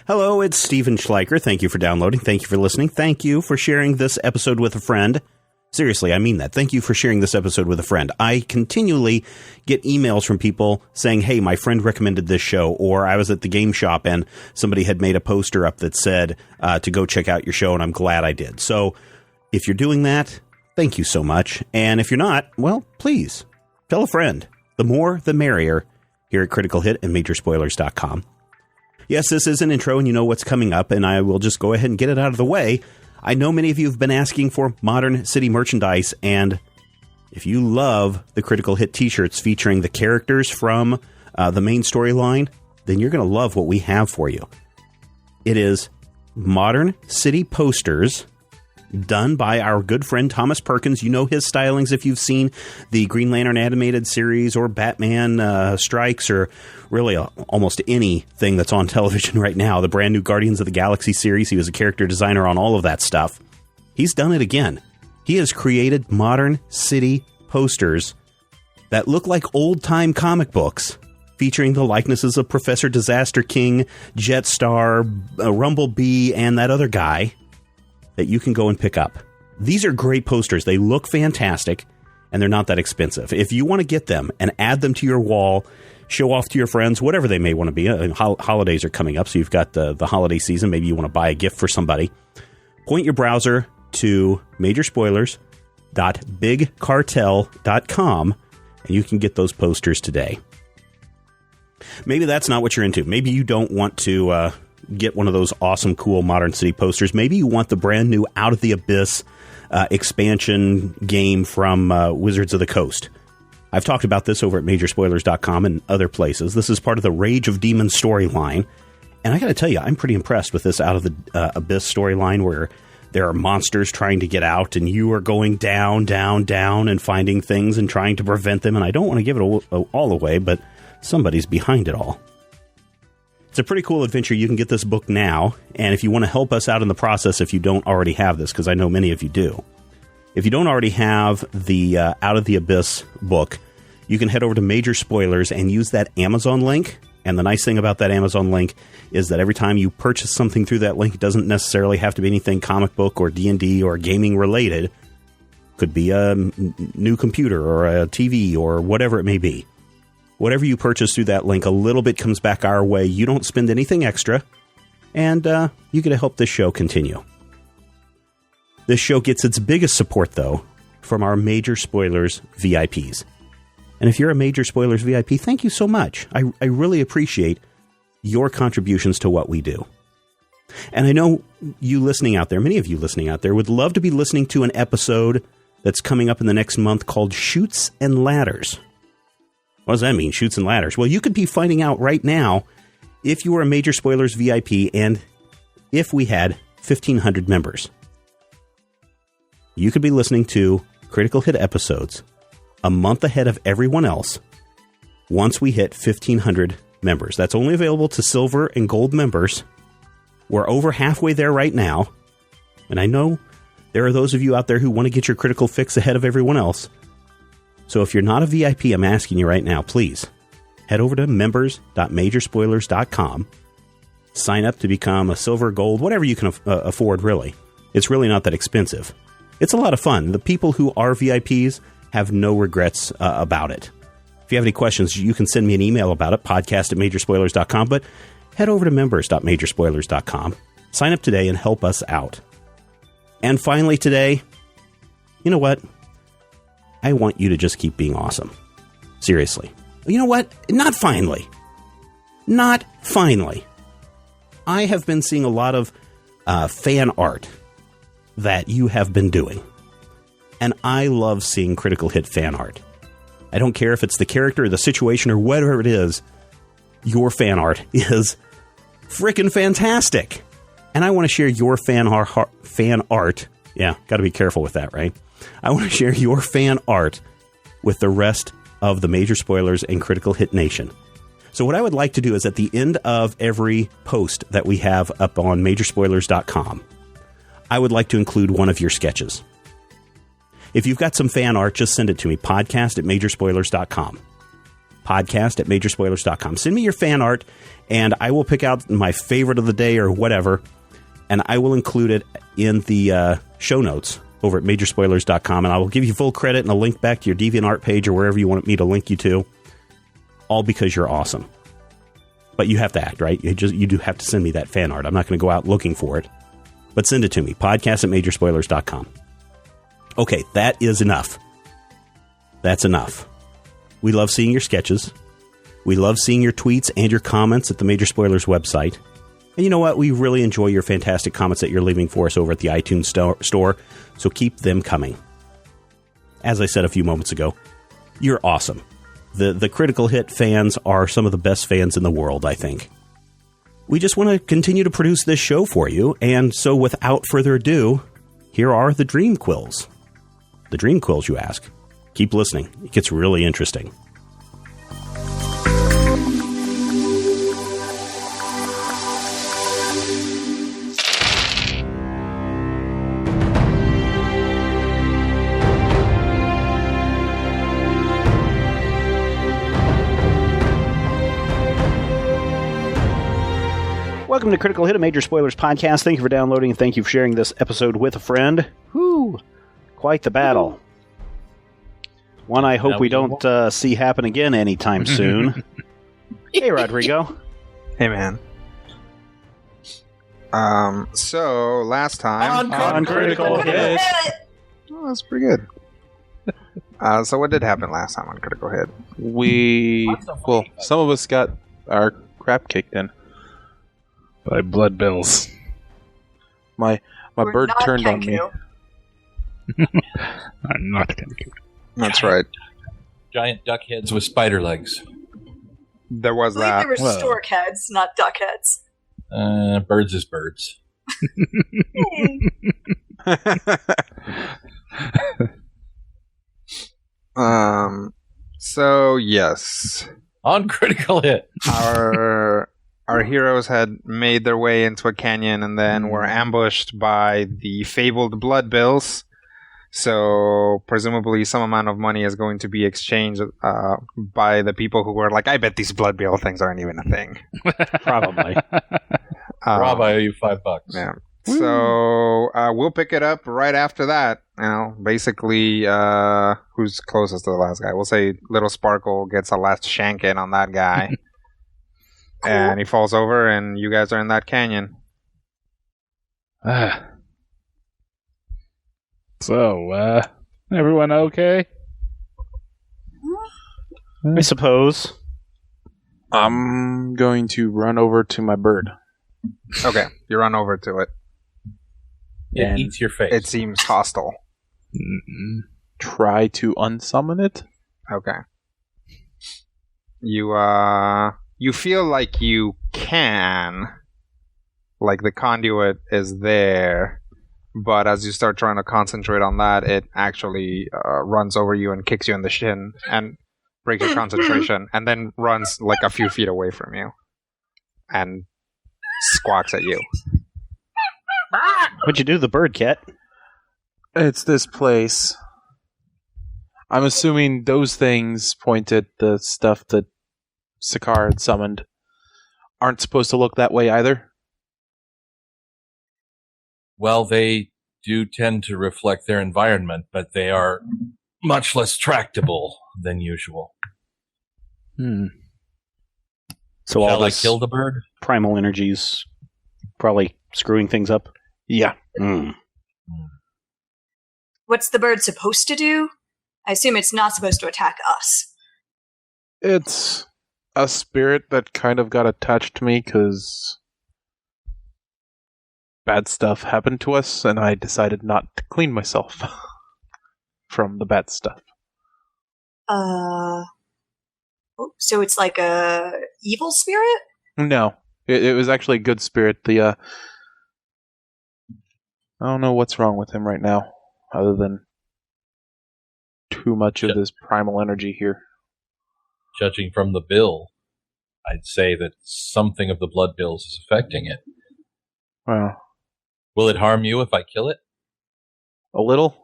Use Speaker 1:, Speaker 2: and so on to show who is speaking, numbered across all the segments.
Speaker 1: Hello, it's Stephen Schleicher. Thank you for downloading. Thank you for listening. Thank you for sharing this episode with a friend. Seriously, I mean that. Thank you for sharing this episode with a friend. I continually get emails from people saying, hey, my friend recommended this show, or I was at the game shop and somebody had made a poster up that said to go check out your show, and I'm glad I did. So if you're doing that, thank you so much. And if you're not, well, please tell a friend. The more, the merrier here at Critical Hit and MajorSpoilers.com. Yes, this is an intro, and you know what's coming up, and I will just go ahead and get it out of the way. I know many of you have been asking for Modern City merchandise, and if you love the Critical Hit t-shirts featuring the characters from the main storyline, then you're going to love what we have for you. It is Modern City posters done by our good friend Thomas Perkins. You know his stylings if you've seen the Green Lantern animated series or Batman Strikes or really almost anything that's on television right now. The brand new Guardians of the Galaxy series. He was a character designer on all of that stuff. He's done it again. He has created Modern City posters that look like old-time comic books featuring the likenesses of Professor Disaster King, Jetstar, Rumblebee, and that other guy that you can go and pick up. These are great posters. They look fantastic, and they're not that expensive. If you want to get them and add them to your wall, show off to your friends, whatever they may want to be. Holidays are coming up, so you've got the holiday season. Maybe you want to buy a gift for somebody. Point your browser to majorspoilers.bigcartel.com, and you can get those posters today. Maybe that's not what you're into. Maybe you don't want to get one of those awesome, cool Modern City posters. Maybe you want the brand new Out of the Abyss expansion game from Wizards of the Coast. I've talked about this over at Majorspoilers.com and other places. This is part of the Rage of Demons storyline. And I got to tell you, I'm pretty impressed with this Out of the Abyss storyline where there are monsters trying to get out and you are going down, down, down and finding things and trying to prevent them. And I don't want to give it all away, but somebody's behind it all. It's a pretty cool adventure. You can get this book now, and if you want to help us out in the process, if you don't already have this, because I know many of you do. If you don't already have the Out of the Abyss book, you can head over to Major Spoilers and use that Amazon link. And the nice thing about that Amazon link is that every time you purchase something through that link, it doesn't necessarily have to be anything comic book or D&D or gaming related. Could be a new computer or a TV or whatever it may be. Whatever you purchase through that link, a little bit comes back our way. You don't spend anything extra, and you get to help this show continue. This show gets its biggest support, though, from our Major Spoilers VIPs. And if you're a Major Spoilers VIP, thank you so much. I really appreciate your contributions to what we do. And I know you listening out there, many of you listening out there, would love to be listening to an episode that's coming up in the next month called Chutes and Ladders. What does that mean, Chutes and Ladders? Well, you could be finding out right now if you were a Major Spoilers VIP and if we had 1,500 members. You could be listening to Critical Hit episodes a month ahead of everyone else once we hit 1,500 members. That's only available to silver and gold members. We're over halfway there right now. And I know there are those of you out there who want to get your critical fix ahead of everyone else. So if you're not a VIP, I'm asking you right now, please head over to members.majorspoilers.com. Sign up to become a silver, gold, whatever you can afford, really. It's really not that expensive. It's a lot of fun. The people who are VIPs have no regrets about it. If you have any questions, you can send me an email about it, podcast@majorspoilers.com, but head over to members.majorspoilers.com. Sign up today and help us out. And finally today, you know what? I want you to just keep being awesome. Seriously. You know what? Not finally. Not finally. I have been seeing a lot of fan art that you have been doing. And I love seeing Critical Hit fan art. I don't care if it's the character or the situation or whatever it is. Your fan art is freaking fantastic. And I want to share your fan art. Yeah, got to be careful with that, right? I want to share your fan art with the rest of the Major Spoilers and Critical Hit Nation. So what I would like to do is at the end of every post that we have up on majorspoilers.com, I would like to include one of your sketches. If you've got some fan art, just send it to me, podcast@majorspoilers.com. podcast@majorspoilers.com. Send me your fan art, and I will pick out my favorite of the day or whatever, and I will include it in the show notes over at majorspoilers.com, and I will give you full credit and a link back to your DeviantArt page or wherever you want me to link you to, all because you're awesome. But you have to act, right? You do have to send me that fan art. I'm not going to go out looking for it, but send it to me, podcast@majorspoilers.com. Okay, that is enough. That's enough. We love seeing your sketches. We love seeing your tweets and your comments at the Major Spoilers website. And you know what? We really enjoy your fantastic comments that you're leaving for us over at the iTunes store, so keep them coming. As I said a few moments ago, you're awesome. The Critical Hit fans are some of the best fans in the world, I think. We just want to continue to produce this show for you, and so without further ado, here are the Dream Quills. The Dream Quills, you ask? Keep listening. It gets really interesting. Welcome to Critical Hit, a Major Spoilers podcast. Thank you for downloading and thank you for sharing this episode with a friend. Whew, quite the battle. One I hope we don't see happen again anytime soon. Hey, Rodrigo.
Speaker 2: Hey, man. So last time
Speaker 1: on Critical Hit.
Speaker 2: Oh, that's pretty good. So what did happen last time on Critical Hit?
Speaker 3: Some of us got our crap kicked in by blood bills. My bird turned on me. I'm not going to.
Speaker 2: That's right.
Speaker 4: Giant duck heads with spider legs.
Speaker 2: There was
Speaker 5: I believe
Speaker 2: that.
Speaker 5: they were stork heads, not duck heads.
Speaker 4: Birds is birds.
Speaker 2: So yes,
Speaker 4: On Critical Hit.
Speaker 2: our heroes had made their way into a canyon and then were ambushed by the fabled blood bills. So presumably some amount of money is going to be exchanged by the people who were like, I bet these blood bill things aren't even a thing.
Speaker 1: Probably.
Speaker 4: Rob, I owe you $5.
Speaker 2: Yeah. So we'll pick it up right after that. You know, basically, who's closest to the last guy? We'll say Little Sparkle gets a last shank in on that guy.
Speaker 5: Cool.
Speaker 2: And he falls over and you guys are in that canyon.
Speaker 3: So, everyone okay?
Speaker 1: I suppose.
Speaker 3: I'm going to run over to my bird.
Speaker 2: Okay, you run over to it.
Speaker 4: It eats your face.
Speaker 2: It seems hostile.
Speaker 3: Try to unsummon it?
Speaker 2: Okay. You feel like you can. Like the conduit is there. But as you start trying to concentrate on that, it actually runs over you and kicks you in the shin and breaks your concentration, and then runs like a few feet away from you and squawks at you.
Speaker 1: What'd you do to the bird, Cat?
Speaker 3: It's this place. I'm assuming those things point at the stuff that Sakar had summoned. Aren't supposed to look that way either.
Speaker 4: Well, they do tend to reflect their environment, but they are much less tractable than usual.
Speaker 1: So
Speaker 4: Shall
Speaker 1: all
Speaker 4: I
Speaker 1: this
Speaker 4: kill the bird?
Speaker 1: primal energies probably screwing things up?
Speaker 3: Yeah.
Speaker 5: What's the bird supposed to do? I assume it's not supposed to attack us.
Speaker 3: It's a spirit that kind of got attached to me because bad stuff happened to us, and I decided not to clean myself from the bad stuff.
Speaker 5: So it's like a evil spirit?
Speaker 3: No, it was actually a good spirit. I don't know what's wrong with him right now, other than too much of this primal energy here.
Speaker 4: Judging from the bill, I'd say that something of the blood bills is affecting it.
Speaker 3: Well,
Speaker 4: Will it harm you if I kill it?
Speaker 3: a little.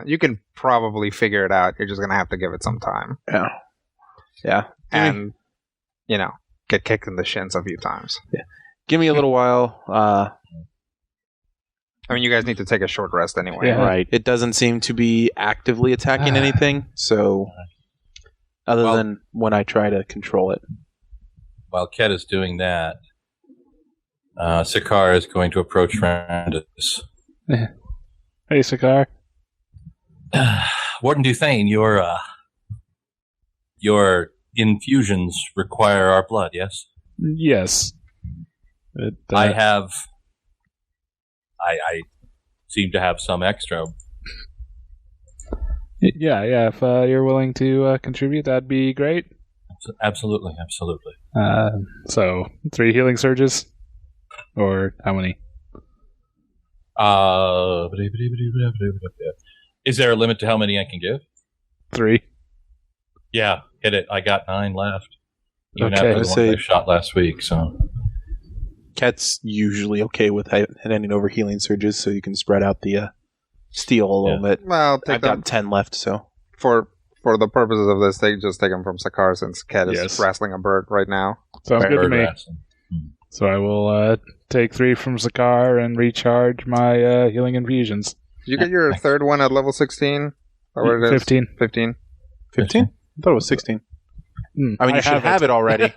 Speaker 2: You can probably figure it out. You're just going to have to give it some time.
Speaker 3: Yeah.
Speaker 2: And, get kicked in the shins a few times.
Speaker 3: Yeah. Give me a little while.
Speaker 2: I mean, you guys need to take a short rest anyway.
Speaker 3: Yeah,
Speaker 1: Right.
Speaker 3: It doesn't seem to be actively attacking anything, so other than when I try to control it.
Speaker 4: While Ket is doing that, Sakar is going to approach Randus.
Speaker 6: Hey, Sakar.
Speaker 4: Warden Duthane, your infusions require our blood, yes?
Speaker 6: Yes.
Speaker 4: I seem to have some extra.
Speaker 6: Yeah. If you're willing to contribute, that'd be great.
Speaker 4: Absolutely.
Speaker 6: So 3 healing surges, or how many?
Speaker 4: Is there a limit to how many I can give?
Speaker 6: 3.
Speaker 4: Yeah, hit it. I got 9 left. Even
Speaker 3: Okay,
Speaker 4: after the one I shot last week, so.
Speaker 3: Ket's usually okay with handing over healing surges, so you can spread out the steel a little bit.
Speaker 2: Well,
Speaker 3: I've got 10 left, so.
Speaker 2: For the purposes of this, they just take them from Sakar since Ket is wrestling a bird right now.
Speaker 6: Sounds good to me.
Speaker 4: Wrestling.
Speaker 6: So I will take 3 from Sakar and recharge my healing infusions.
Speaker 2: Did you get your third one at level 16? Or what it is?
Speaker 6: 15.
Speaker 2: 15?
Speaker 3: 15? I thought it was 16. I mean, you should have it already.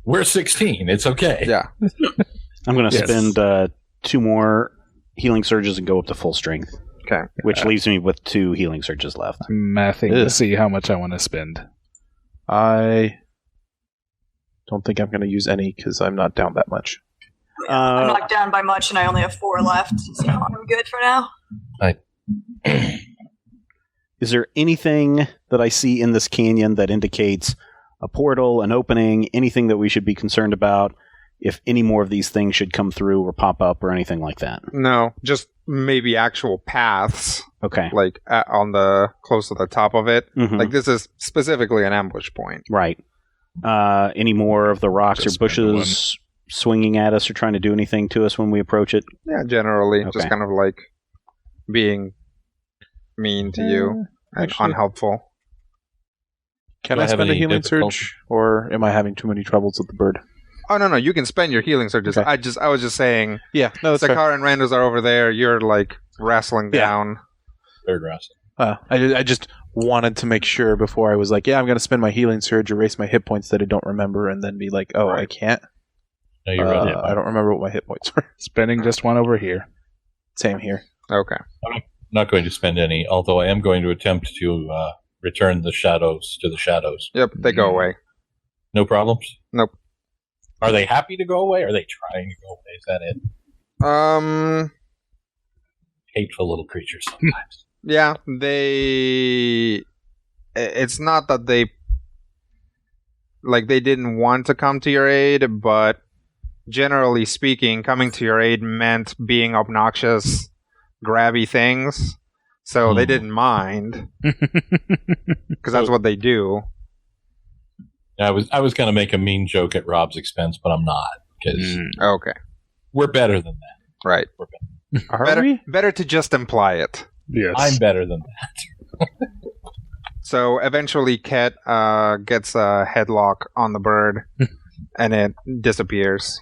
Speaker 4: We're 16. It's okay.
Speaker 2: Yeah.
Speaker 1: I'm going to spend 2 more healing surges and go up to full strength.
Speaker 2: Okay.
Speaker 1: Which leaves me with 2 healing surges left.
Speaker 6: I'm mathing to see how much I want to spend.
Speaker 3: I don't think I'm going to use any because I'm not down that much.
Speaker 5: I'm not down by much, and I only have 4 left, so I'm good for now.
Speaker 1: Is there anything that I see in this canyon that indicates a portal, an opening, anything that we should be concerned about if any more of these things should come through or pop up or anything like that?
Speaker 2: No, just maybe actual paths.
Speaker 1: Okay.
Speaker 2: Like on the close to the top of it.
Speaker 1: Mhm.
Speaker 2: Like this is specifically an ambush point.
Speaker 1: Right. Any more of the rocks
Speaker 6: Just
Speaker 1: or bushes swinging at us or trying to do anything to us when we approach it?
Speaker 2: Yeah, generally.
Speaker 1: Okay.
Speaker 2: Just kind of like being mean to you and
Speaker 3: actually-
Speaker 2: unhelpful.
Speaker 3: Can
Speaker 4: Do I
Speaker 3: I
Speaker 4: have
Speaker 3: spend a
Speaker 4: any
Speaker 3: healing
Speaker 4: difficulty?
Speaker 3: surge, or am I having too many troubles with the bird?
Speaker 2: Oh, no, you can spend your healing surges.
Speaker 3: Okay.
Speaker 2: I was just saying,
Speaker 3: Yeah, no, that's fair.
Speaker 2: Sakar and Randos are over there. You're like wrestling
Speaker 3: Yeah.
Speaker 2: down.
Speaker 4: Third wrestling.
Speaker 3: I just wanted to make sure before I was like, yeah, I'm going to spend my healing surge, erase my hit points that I don't remember, and then be like, oh, I can't.
Speaker 4: No, you're right.
Speaker 3: I don't remember what my hit points were.
Speaker 6: Spending just 1 over here.
Speaker 3: Same here.
Speaker 2: Okay.
Speaker 4: I'm not going to spend any, although I am going to attempt to return the shadows to the shadows.
Speaker 2: Yep, they go away.
Speaker 4: No problems?
Speaker 2: Nope.
Speaker 4: Are they happy to go away? Or are they trying to go away? Is that it? Hateful little creatures sometimes.
Speaker 2: Yeah, it's not that they didn't want to come to your aid, but generally speaking, coming to your aid meant being obnoxious, grabby things. So they didn't mind, because that's what they do.
Speaker 4: I was going to make a mean joke at Rob's expense, but I'm not, because
Speaker 2: Okay,
Speaker 4: we're better than that.
Speaker 2: right.
Speaker 4: We're better.
Speaker 3: Are we?
Speaker 2: Better to just imply it.
Speaker 6: Yes.
Speaker 4: I'm better than that.
Speaker 2: So eventually, Ket gets a headlock on the bird, and it disappears.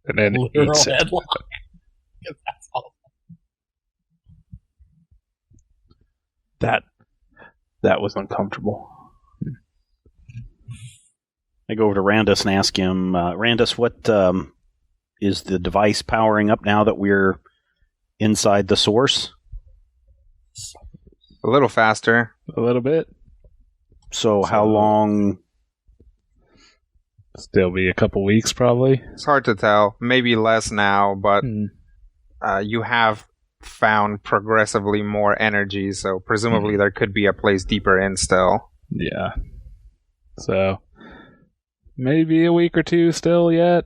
Speaker 6: And then
Speaker 4: Literal
Speaker 6: eats it.
Speaker 4: headlock. That's all.
Speaker 3: That was uncomfortable.
Speaker 1: I go over to Randus and ask him, Randus, what is the device powering up now that we're inside the source?
Speaker 2: A little faster.
Speaker 6: A little bit.
Speaker 1: So how long?
Speaker 6: Still be a couple weeks, probably.
Speaker 2: It's hard to tell. Maybe less now, but you have found progressively more energy, so presumably there could be a place deeper in still.
Speaker 6: Yeah. So, maybe a week or 2 still yet.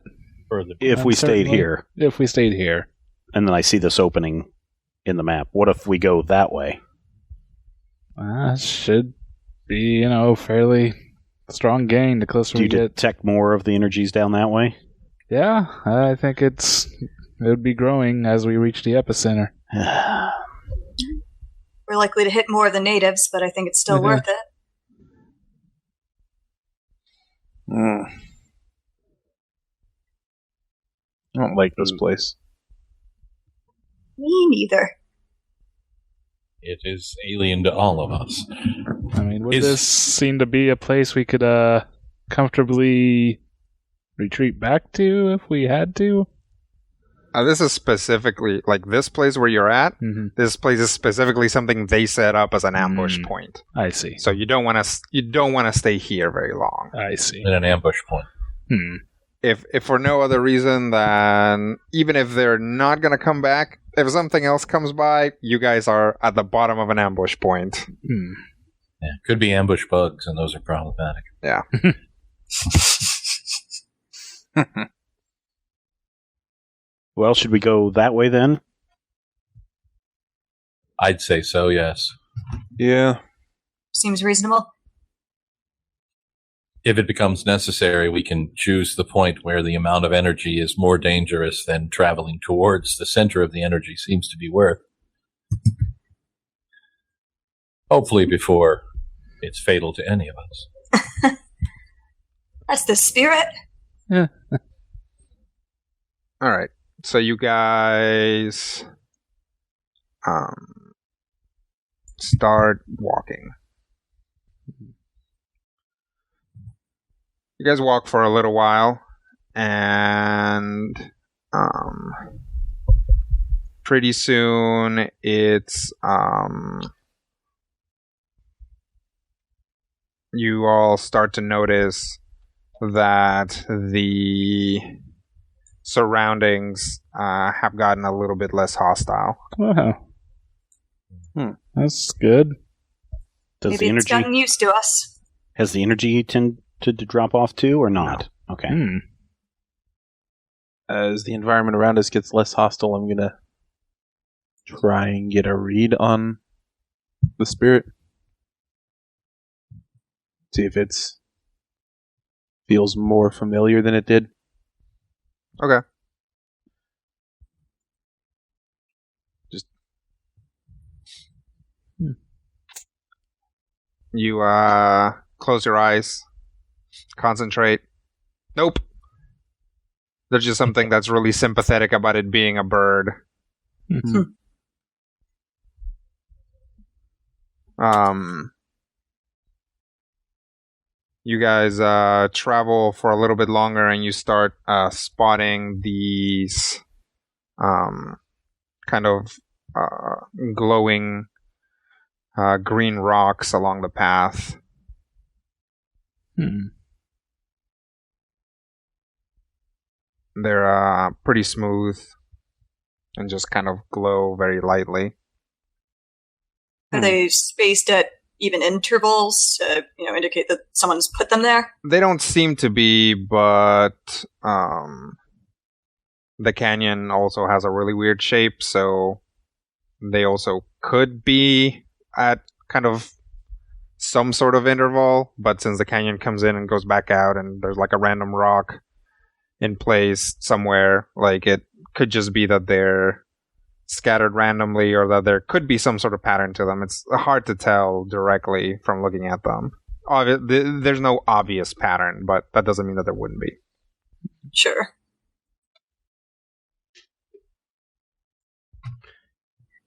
Speaker 4: Further.
Speaker 1: If we stayed
Speaker 6: Certainly.
Speaker 1: here,
Speaker 6: If we stayed here.
Speaker 1: and then I see this opening in the map, what if we go that way?
Speaker 6: Should be, fairly strong gain the closer
Speaker 1: Do
Speaker 6: we
Speaker 1: you
Speaker 6: get.
Speaker 1: detect more of the energies down that way?
Speaker 6: Yeah, I think it would be growing as we reach the epicenter.
Speaker 5: We're likely to hit more of the natives, but I think it's still worth it.
Speaker 3: I don't like this place.
Speaker 5: Me neither.
Speaker 4: It is alien to all of us.
Speaker 6: I mean, would this seem to be a place we could comfortably retreat back to if we had to?
Speaker 2: This is specifically, like this place where you're at, this place is specifically something they set up as an ambush point.
Speaker 6: I see.
Speaker 2: So you don't want to stay here very long.
Speaker 6: I see.
Speaker 4: In an ambush point.
Speaker 2: If for no other reason than even if they're not going to come back, if something else comes by, you guys are at the bottom of an ambush point.
Speaker 4: Yeah, could be ambush bugs, and those are problematic.
Speaker 2: Yeah.
Speaker 1: Well, should we go that way then?
Speaker 4: I'd say so, yes.
Speaker 3: Yeah.
Speaker 5: Seems reasonable.
Speaker 4: If it becomes necessary, we can choose the point where the amount of energy is more dangerous than traveling towards the center of the energy seems to be worth. Hopefully before it's fatal to any of us.
Speaker 5: That's the spirit.
Speaker 2: All right. So you guys start walking. You guys walk for a little while, and pretty soon it's you all start to notice that the surroundings have gotten a little bit less hostile.
Speaker 6: Wow. That's good.
Speaker 1: Does
Speaker 5: Maybe
Speaker 1: the
Speaker 5: it's
Speaker 1: energy
Speaker 5: gotten used to us.
Speaker 1: has the energy tend to drop off too, or not?
Speaker 2: No.
Speaker 1: Okay.
Speaker 3: As the environment around us gets less hostile, I'm gonna try and get a read on the spirit. See if it's feels more familiar than it did.
Speaker 2: Okay.
Speaker 3: Just
Speaker 2: you close your eyes, concentrate. Nope. There's just something that's really sympathetic about it being a bird. You guys travel for a little bit longer, and you start spotting these kind of glowing green rocks along the path. They're pretty smooth and just kind of glow very lightly.
Speaker 5: Are they spaced at even intervals to, indicate that someone's put them there?
Speaker 2: They don't seem to be, but the canyon also has a really weird shape, so they also could be at kind of some sort of interval, but since the canyon comes in and goes back out and there's like a random rock in place somewhere, like it could just be that they're scattered randomly or that there could be some sort of pattern to them. It's hard to tell directly from looking at them. There's no obvious pattern, but that doesn't mean that there wouldn't be.
Speaker 5: Sure.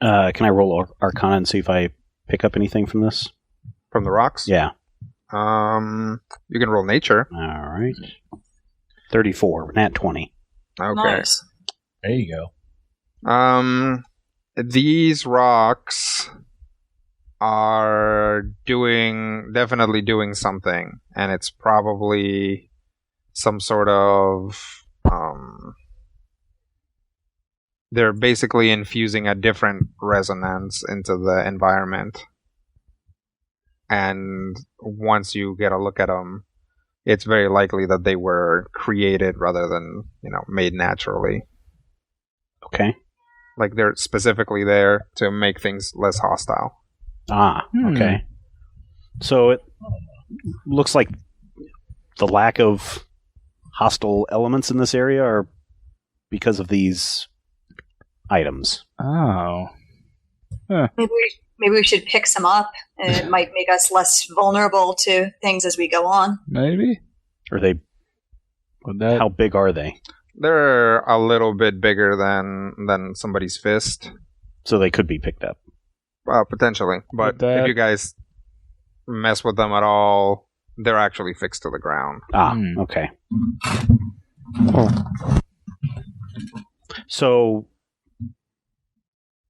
Speaker 1: Can I roll Arcana and see if I pick up anything from this?
Speaker 2: From the rocks?
Speaker 1: Yeah.
Speaker 2: You can roll nature.
Speaker 1: All right. 34, nat 20.
Speaker 2: Okay.
Speaker 5: Nice.
Speaker 4: There you go.
Speaker 2: These rocks are definitely doing something, and it's probably some sort of they're basically infusing a different resonance into the environment. And once you get a look at them, it's very likely that they were created rather than, made naturally.
Speaker 1: Okay.
Speaker 2: Like they're specifically there to make things less hostile.
Speaker 1: Okay. So it looks like the lack of hostile elements in this area are because of these items.
Speaker 6: Oh.
Speaker 5: Maybe maybe we should pick some up, and it might make us less vulnerable to things as we go on.
Speaker 6: Maybe.
Speaker 1: Are they? How big are they?
Speaker 2: They're a little bit bigger than somebody's fist.
Speaker 1: So they could be picked up.
Speaker 2: Potentially. But if you guys mess with them at all, they're actually fixed to the ground.
Speaker 1: Okay. So,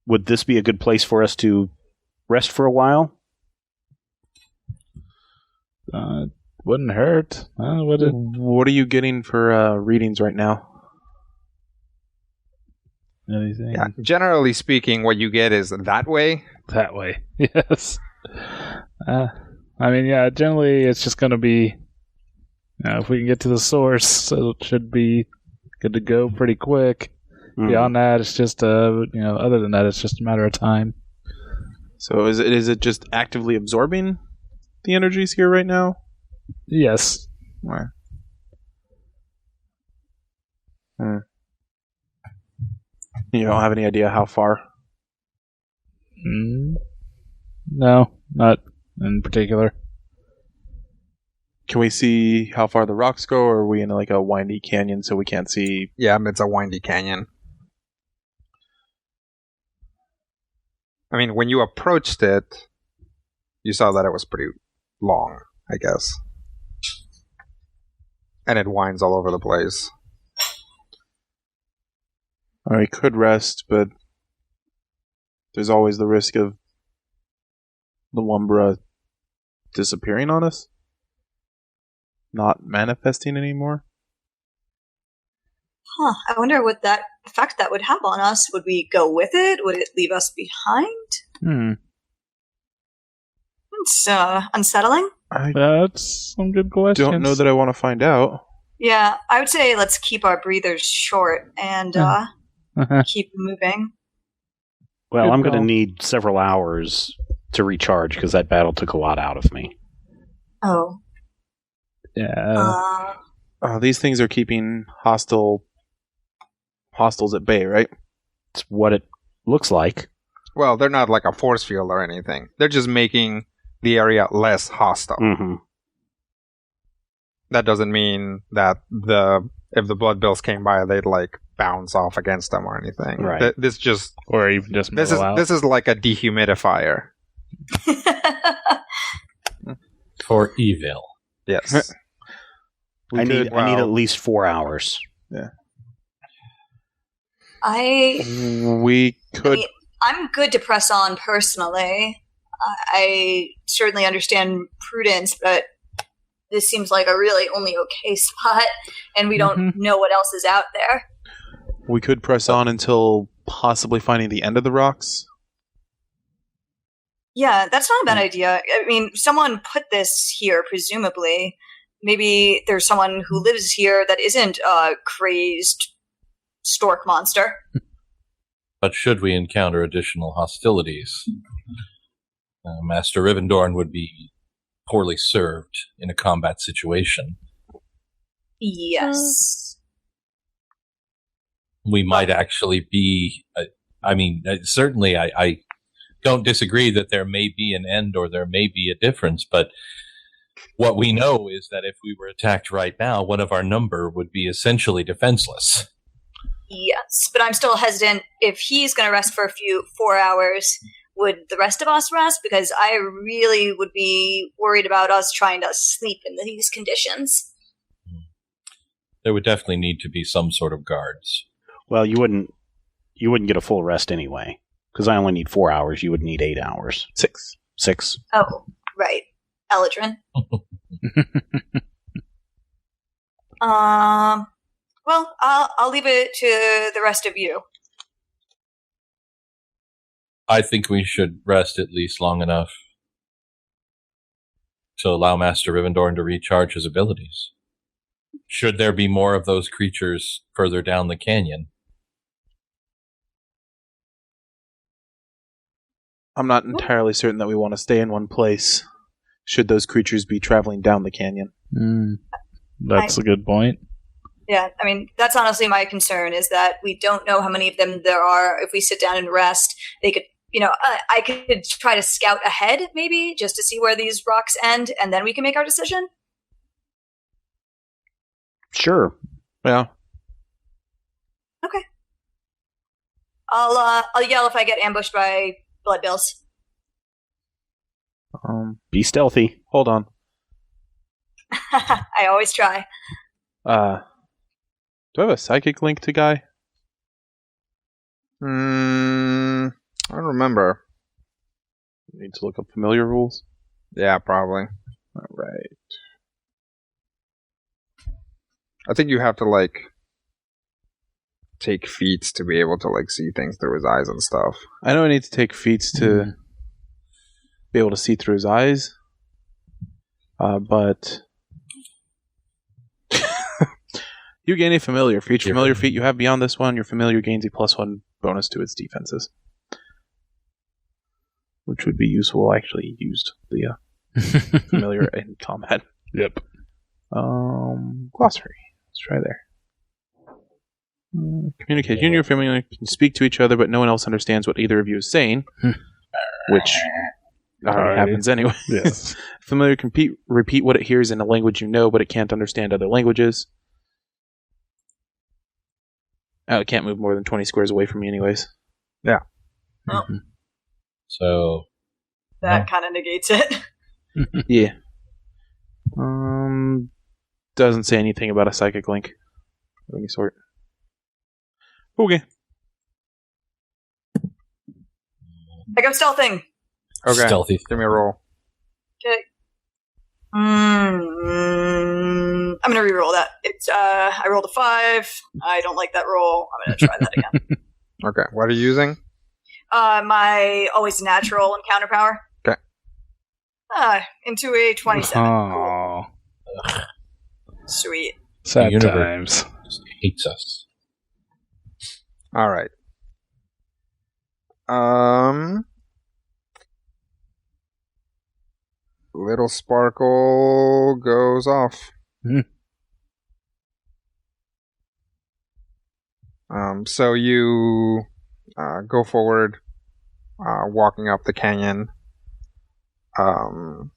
Speaker 1: would this be a good place for us to rest for a while?
Speaker 6: Wouldn't hurt.
Speaker 3: What are you getting for readings right now?
Speaker 6: Anything?
Speaker 2: Yeah, generally speaking, what you get is that way.
Speaker 6: That way, yes. Generally it's just going to be, if we can get to the source, so it should be good to go pretty quick. Beyond that, it's just, other than that, it's just a matter of time.
Speaker 3: So is it just actively absorbing the energies here right now?
Speaker 6: Yes.
Speaker 3: Right. You don't have any idea how far?
Speaker 6: No, not in particular.
Speaker 3: Can we see how far the rocks go, or are we in like a windy canyon so we can't see?
Speaker 2: Yeah, it's a windy canyon. I mean, when you approached it, you saw that it was pretty long, I guess. And it winds all over the place.
Speaker 3: We could rest, but there's always the risk of the Wumbra disappearing on us. Not manifesting anymore.
Speaker 5: I wonder what that effect that would have on us. Would we go with it? Would it leave us behind? It's unsettling.
Speaker 6: That's some good questions.
Speaker 3: Don't know that I want to find out.
Speaker 5: Yeah, I would say let's keep our breathers short and keep moving.
Speaker 1: Well, I'm going to need several hours to recharge because that battle took a lot out of me.
Speaker 5: Oh.
Speaker 6: Yeah.
Speaker 3: These things are keeping hostiles at bay, right?
Speaker 1: It's what it looks like.
Speaker 2: Well, they're not like a force field or anything. They're just making the area less hostile.
Speaker 1: Mm-hmm.
Speaker 2: That doesn't mean that if the blood bills came by, they'd like bounce off against them or anything.
Speaker 1: Right.
Speaker 2: This just
Speaker 6: or even just
Speaker 2: this is like a dehumidifier
Speaker 4: for evil.
Speaker 2: Yes.
Speaker 1: I need at least 4 hours.
Speaker 3: Yeah.
Speaker 5: We
Speaker 3: could.
Speaker 5: I'm good to press on personally. I certainly understand prudence, but this seems like a really only okay spot, and we don't know what else is out there.
Speaker 3: We could press on until possibly finding the end of the rocks.
Speaker 5: Yeah, that's not a bad idea. I mean, someone put this here, presumably. Maybe there's someone who lives here that isn't a crazed stork monster.
Speaker 4: But should we encounter additional hostilities, Master Rivendorn would be poorly served in a combat situation.
Speaker 5: Yes.
Speaker 4: We might actually be... certainly I don't disagree that there may be an end or there may be a difference, but what we know is that if we were attacked right now, one of our number would be essentially defenseless.
Speaker 5: Yes, but I'm still hesitant. If he's going to rest for 4 hours, would the rest of us rest? Because I really would be worried about us trying to sleep in these conditions.
Speaker 4: There would definitely need to be some sort of guards.
Speaker 1: Well, you wouldn't get a full rest anyway, because I only need 4 hours. You would need 8 hours. 6.
Speaker 5: Oh, right. Eladrin. Well, I'll leave it to the rest of you.
Speaker 4: I think we should rest at least long enough to allow Master Rivendorn to recharge his abilities. Should there be more of those creatures further down the canyon?
Speaker 3: I'm not entirely certain that we want to stay in one place, should those creatures be traveling down the canyon.
Speaker 6: That's a good point.
Speaker 5: Yeah, I mean, that's honestly my concern, is that we don't know how many of them there are. If we sit down and rest, they could I could try to scout ahead, maybe, just to see where these rocks end, and then we can make our decision?
Speaker 1: Sure.
Speaker 3: Yeah.
Speaker 5: Okay. I'll yell if I get ambushed by blood bills.
Speaker 1: Be stealthy.
Speaker 3: Hold on.
Speaker 5: I always try.
Speaker 3: Do I have a psychic link to Guy?
Speaker 2: I don't remember.
Speaker 3: Need to look up familiar rules.
Speaker 2: Yeah, probably.
Speaker 3: All right.
Speaker 2: I think you have to like take feats to be able to like see things through his eyes and stuff.
Speaker 3: I know I need to take feats to be able to see through his eyes, but you gain a familiar. For each familiar feat you have beyond this one, your familiar gains a +1 bonus to its defenses, which would be useful. I actually used the familiar in combat.
Speaker 6: Yep.
Speaker 3: Glossary. Let's try there. Communicate. You and your familiar can speak to each other, but no one else understands what either of you is saying, which happens anyway.
Speaker 6: Yes.
Speaker 3: Familiar can repeat what it hears in a language you know, but it can't understand other languages. It can't move more than 20 squares away from me anyways.
Speaker 2: Yeah.
Speaker 5: Oh.
Speaker 4: So
Speaker 5: That kind of negates it.
Speaker 3: Yeah. Doesn't say anything about a psychic link of any sort. Okay.
Speaker 5: I go stealthing.
Speaker 2: Okay.
Speaker 4: stealthy.
Speaker 2: Give me a roll.
Speaker 5: Okay. I'm gonna re-roll that. It's I rolled a 5. I don't like that roll. I'm gonna try that again.
Speaker 2: Okay. What are you using?
Speaker 5: My always natural encounter power.
Speaker 2: Okay.
Speaker 5: Into a 27.
Speaker 6: Oh,
Speaker 5: Sweet.
Speaker 6: sad
Speaker 4: The universe.
Speaker 6: times.
Speaker 4: Just hates us.
Speaker 2: All right. Little sparkle goes off. So you go forward, walking up the canyon, and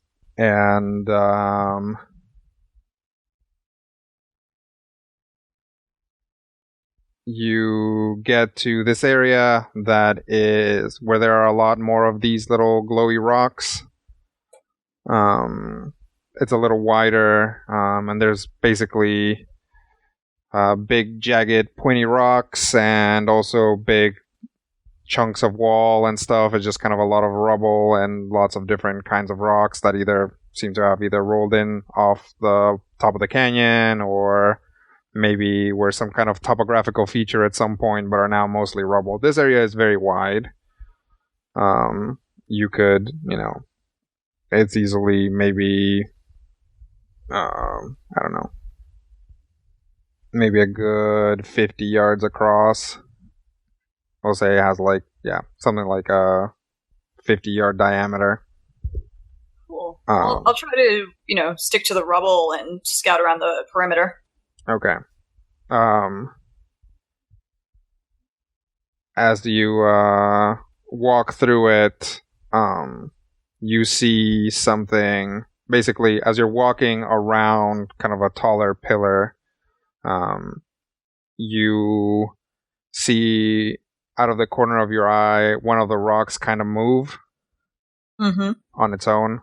Speaker 2: you get to this area that is where there are a lot more of these little glowy rocks. It's a little wider, and there's basically big, jagged, pointy rocks, and also big chunks of wall and stuff. It's just kind of a lot of rubble and lots of different kinds of rocks that either seem to have either rolled in off the top of the canyon, or maybe were some kind of topographical feature at some point, but are now mostly rubble. This area is very wide. You could, it's easily maybe, I don't know, maybe a good 50 yards across. I'll say it has something like a 50-yard diameter.
Speaker 5: Cool. I'll try to, stick to the rubble and scout around the perimeter.
Speaker 2: Okay. As you walk through it, you see something. Basically, as you're walking around kind of a taller pillar, you see out of the corner of your eye one of the rocks kind of move on its own.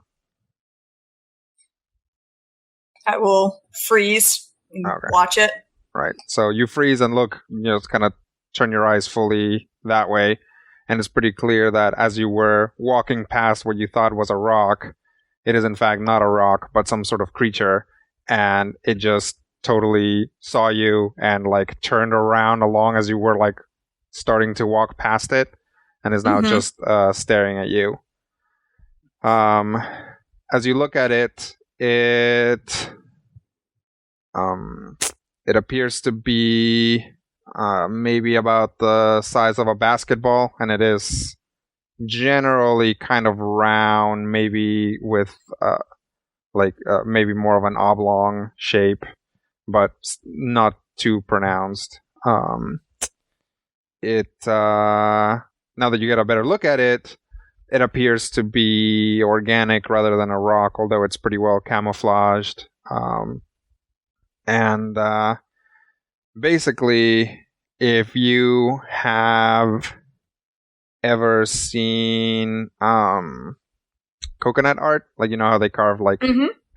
Speaker 5: I will freeze and watch it.
Speaker 2: Right. So you freeze and look, kind of turn your eyes fully that way. And it's pretty clear that as you were walking past what you thought was a rock, it is in fact not a rock, but some sort of creature. And it just totally saw you and turned around along as you were starting to walk past it, and is now just staring at you. As you look at it, it appears to be maybe about the size of a basketball, and it is generally kind of round, maybe with maybe more of an oblong shape, but not too pronounced. It now that you get a better look at it, it appears to be organic rather than a rock, although it's pretty well camouflaged. And basically, if you have ever seen coconut art, like you know how they carve like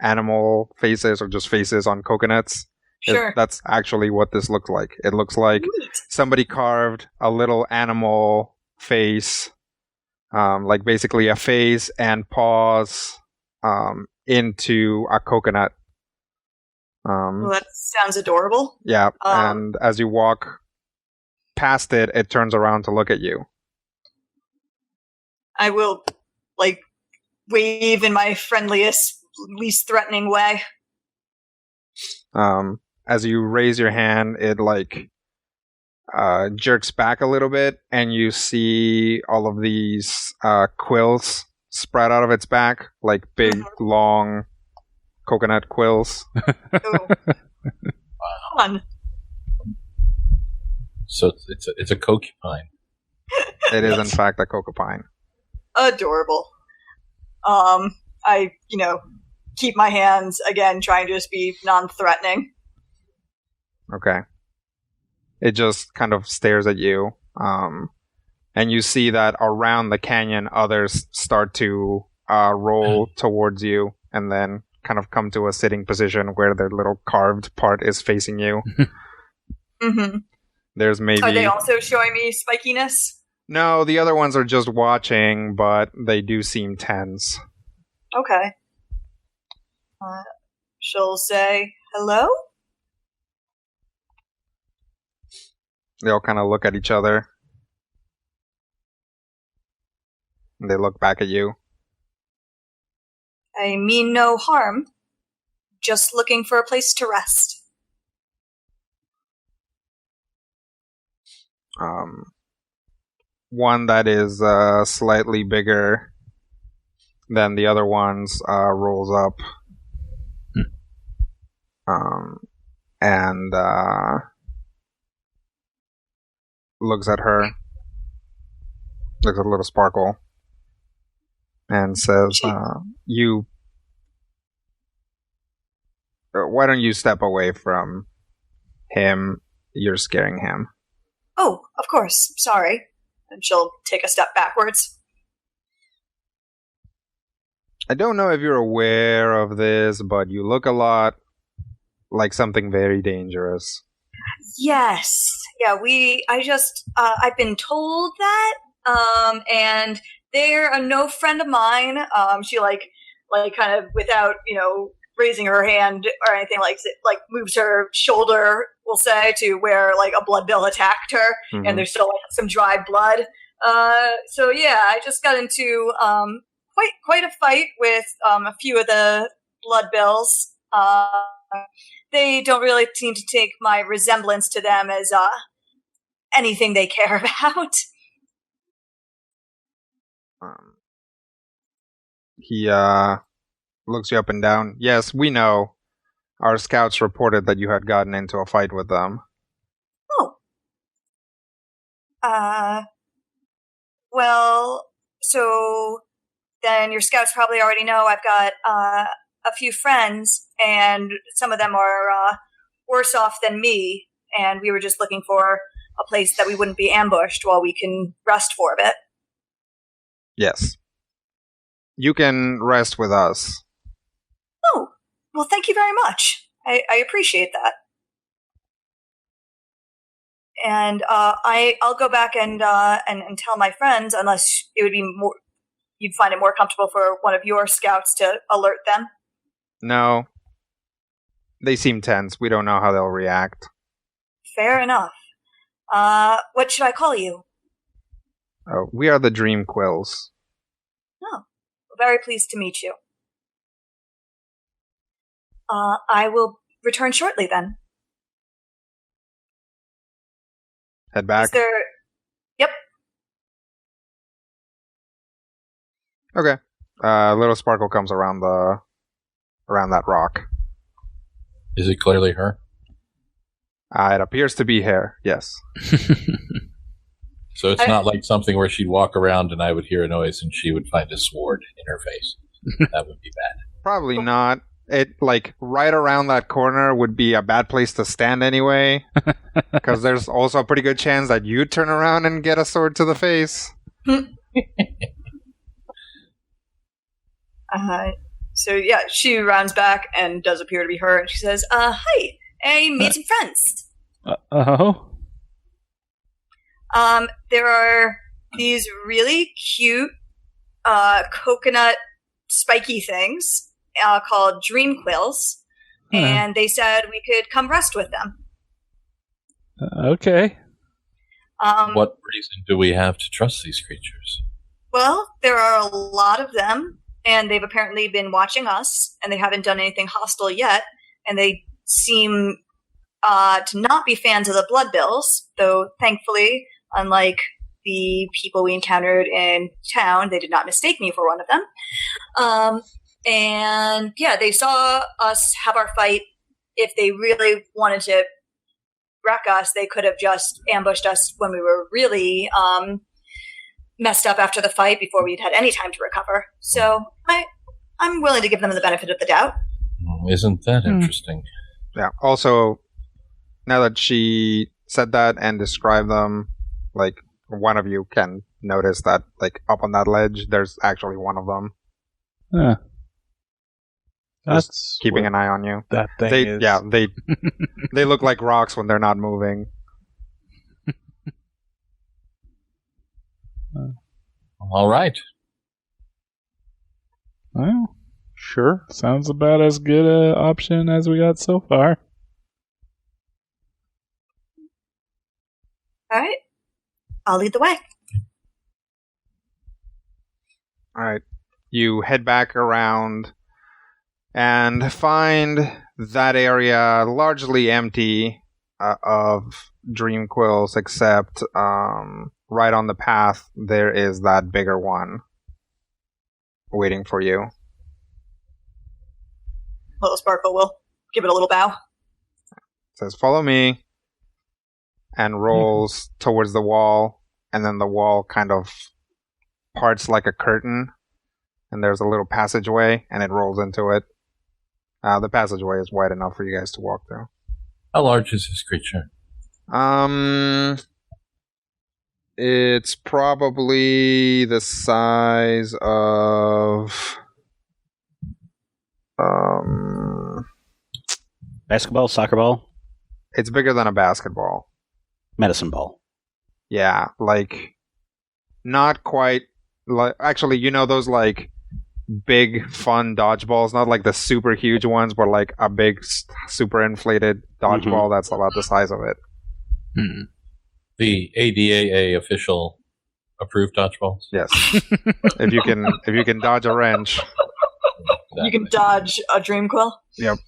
Speaker 2: animal faces or just faces on coconuts?
Speaker 5: Sure.
Speaker 2: That's actually what this looks like. It looks like somebody carved a little animal face, like basically a face and paws into a coconut.
Speaker 5: Well, that sounds adorable.
Speaker 2: Yeah, and as you walk past it, it turns around to look at you.
Speaker 5: I will, like, wave in my friendliest, least threatening way.
Speaker 2: As you raise your hand, it, like, jerks back a little bit, and you see all of these quills spread out of its back, like big, long coconut quills.
Speaker 5: Ooh. Fun.
Speaker 4: So it's a cocupine.
Speaker 2: It is, in fact, a cocopine.
Speaker 5: Adorable. I, keep my hands, again, trying to just be non-threatening.
Speaker 2: Okay. It just kind of stares at you. And you see that around the canyon, others start to roll towards you and then kind of come to a sitting position where their little carved part is facing you.
Speaker 5: Mm-hmm.
Speaker 2: There's maybe...
Speaker 5: Are they also showing me spikiness?
Speaker 2: No, the other ones are just watching, but they do seem tense.
Speaker 5: Okay. She'll say, hello?
Speaker 2: They'll kind of look at each other. And they look back at you.
Speaker 5: I mean no harm. Just looking for a place to rest.
Speaker 2: One that is slightly bigger than the other ones rolls up. And looks at her. Looks at Little Sparkle. And says, why don't you step away from him? You're scaring him.
Speaker 5: Oh, of course. Sorry. And she'll take a step backwards.
Speaker 2: I don't know if you're aware of this, but you look a lot like something very dangerous.
Speaker 5: Yes. Yeah, I've been told that, and they're a no friend of mine. She kind of without, raising her hand or anything, like moves her shoulder, we'll say, to where like a blood bill attacked her, and there's still some dried blood. So yeah, I just got into quite a fight with a few of the blood bills. They don't really seem to take my resemblance to them as anything they care about.
Speaker 2: He looks you up and down. Yes, we know. Our scouts reported that you had gotten into a fight with them.
Speaker 5: Oh. Well, so then your scouts probably already know I've got a few friends, and some of them are worse off than me, and we were just looking for a place that we wouldn't be ambushed while we can rest for a bit.
Speaker 2: Yes. You can rest with us.
Speaker 5: Oh, well, thank you very much. I appreciate that. And I'll go back and tell my friends, unless it would be more, you'd find it more comfortable for one of your scouts to alert them.
Speaker 2: No. They seem tense. We don't know how they'll react.
Speaker 5: Fair enough. What should I call you?
Speaker 2: Oh, we are the Dream Quills.
Speaker 5: Oh, very pleased to meet you. I will return shortly then.
Speaker 2: Head back?
Speaker 5: Yep.
Speaker 2: Okay. Little Sparkle comes around that rock.
Speaker 4: Is it clearly her?
Speaker 2: It appears to be her, yes.
Speaker 4: So it's not like something where she'd walk around and I would hear a noise and she would find a sword in her face. That would be bad.
Speaker 2: Probably not. It, like, right around that corner would be a bad place to stand anyway. Because there's also a pretty good chance that you'd turn around and get a sword to the face.
Speaker 5: So yeah, she rounds back and does appear to be her, and she says, hi, I made some friends. There are these really cute coconut spiky things called Dream Quills, and they said we could come rest with them.
Speaker 6: Okay.
Speaker 4: What reason do we have to trust these creatures?
Speaker 5: Well, there are a lot of them, and they've apparently been watching us, and they haven't done anything hostile yet, and they seem to not be fans of the blood bills, though thankfully, unlike the people we encountered in town, they did not mistake me for one of them. And yeah, they saw us have our fight. If they really wanted to wreck us, they could have just ambushed us when we were really messed up after the fight before we'd had any time to recover. So I'm willing to give them the benefit of the doubt.
Speaker 4: Isn't that interesting?
Speaker 2: Yeah. Also, now that she said that and described them, like, one of you can notice that, like, up on that ledge, there's actually one of them.
Speaker 6: Huh.
Speaker 2: Just keeping an eye on you.
Speaker 3: That thing is.
Speaker 2: Yeah, they look like rocks when they're not moving.
Speaker 4: All right.
Speaker 6: Well,
Speaker 3: Sure.
Speaker 6: sounds about as good an option as we got so far.
Speaker 5: All right. I'll lead the way.
Speaker 2: All right. You head back around and find that area largely empty of Dream Quills, except right on the path there is that bigger one waiting for you.
Speaker 5: Little Sparkle will give it a little bow.
Speaker 2: Says, follow me, and rolls towards the wall, and then the wall kind of parts like a curtain, and there's a little passageway, and it rolls into it. The passageway is wide enough for you guys to walk through.
Speaker 4: How large is this creature?
Speaker 2: It's probably the size of
Speaker 1: Basketball, soccer ball,
Speaker 2: it's bigger than a basketball.
Speaker 1: medicine ball.
Speaker 2: Yeah, like not quite like, actually, you know those like big fun dodgeballs, not like the super huge ones, but like a big super inflated dodgeball that's about the size of it.
Speaker 4: The ADAA official approved dodgeballs?
Speaker 2: Yes. if you can dodge a wrench.
Speaker 5: You can dodge a Dream Quill?
Speaker 2: Yep.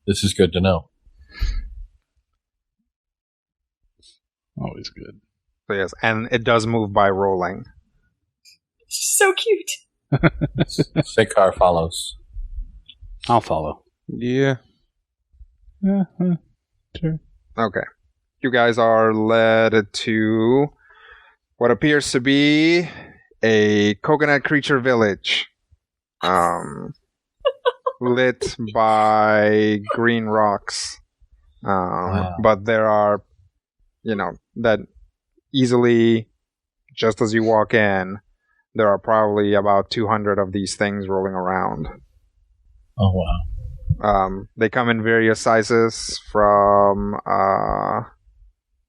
Speaker 4: This is good to know.
Speaker 6: Always good.
Speaker 2: So yes, and it does move by rolling.
Speaker 5: So cute.
Speaker 4: Sekar follows.
Speaker 1: I'll follow.
Speaker 3: Yeah.
Speaker 6: Sure.
Speaker 2: Okay. You guys are led to what appears to be a coconut creature village. Lit by green rocks.
Speaker 4: Wow.
Speaker 2: But there are, that easily, just as you walk in, there are probably about 200 of these things rolling around.
Speaker 4: Oh, wow.
Speaker 2: They come in various sizes, from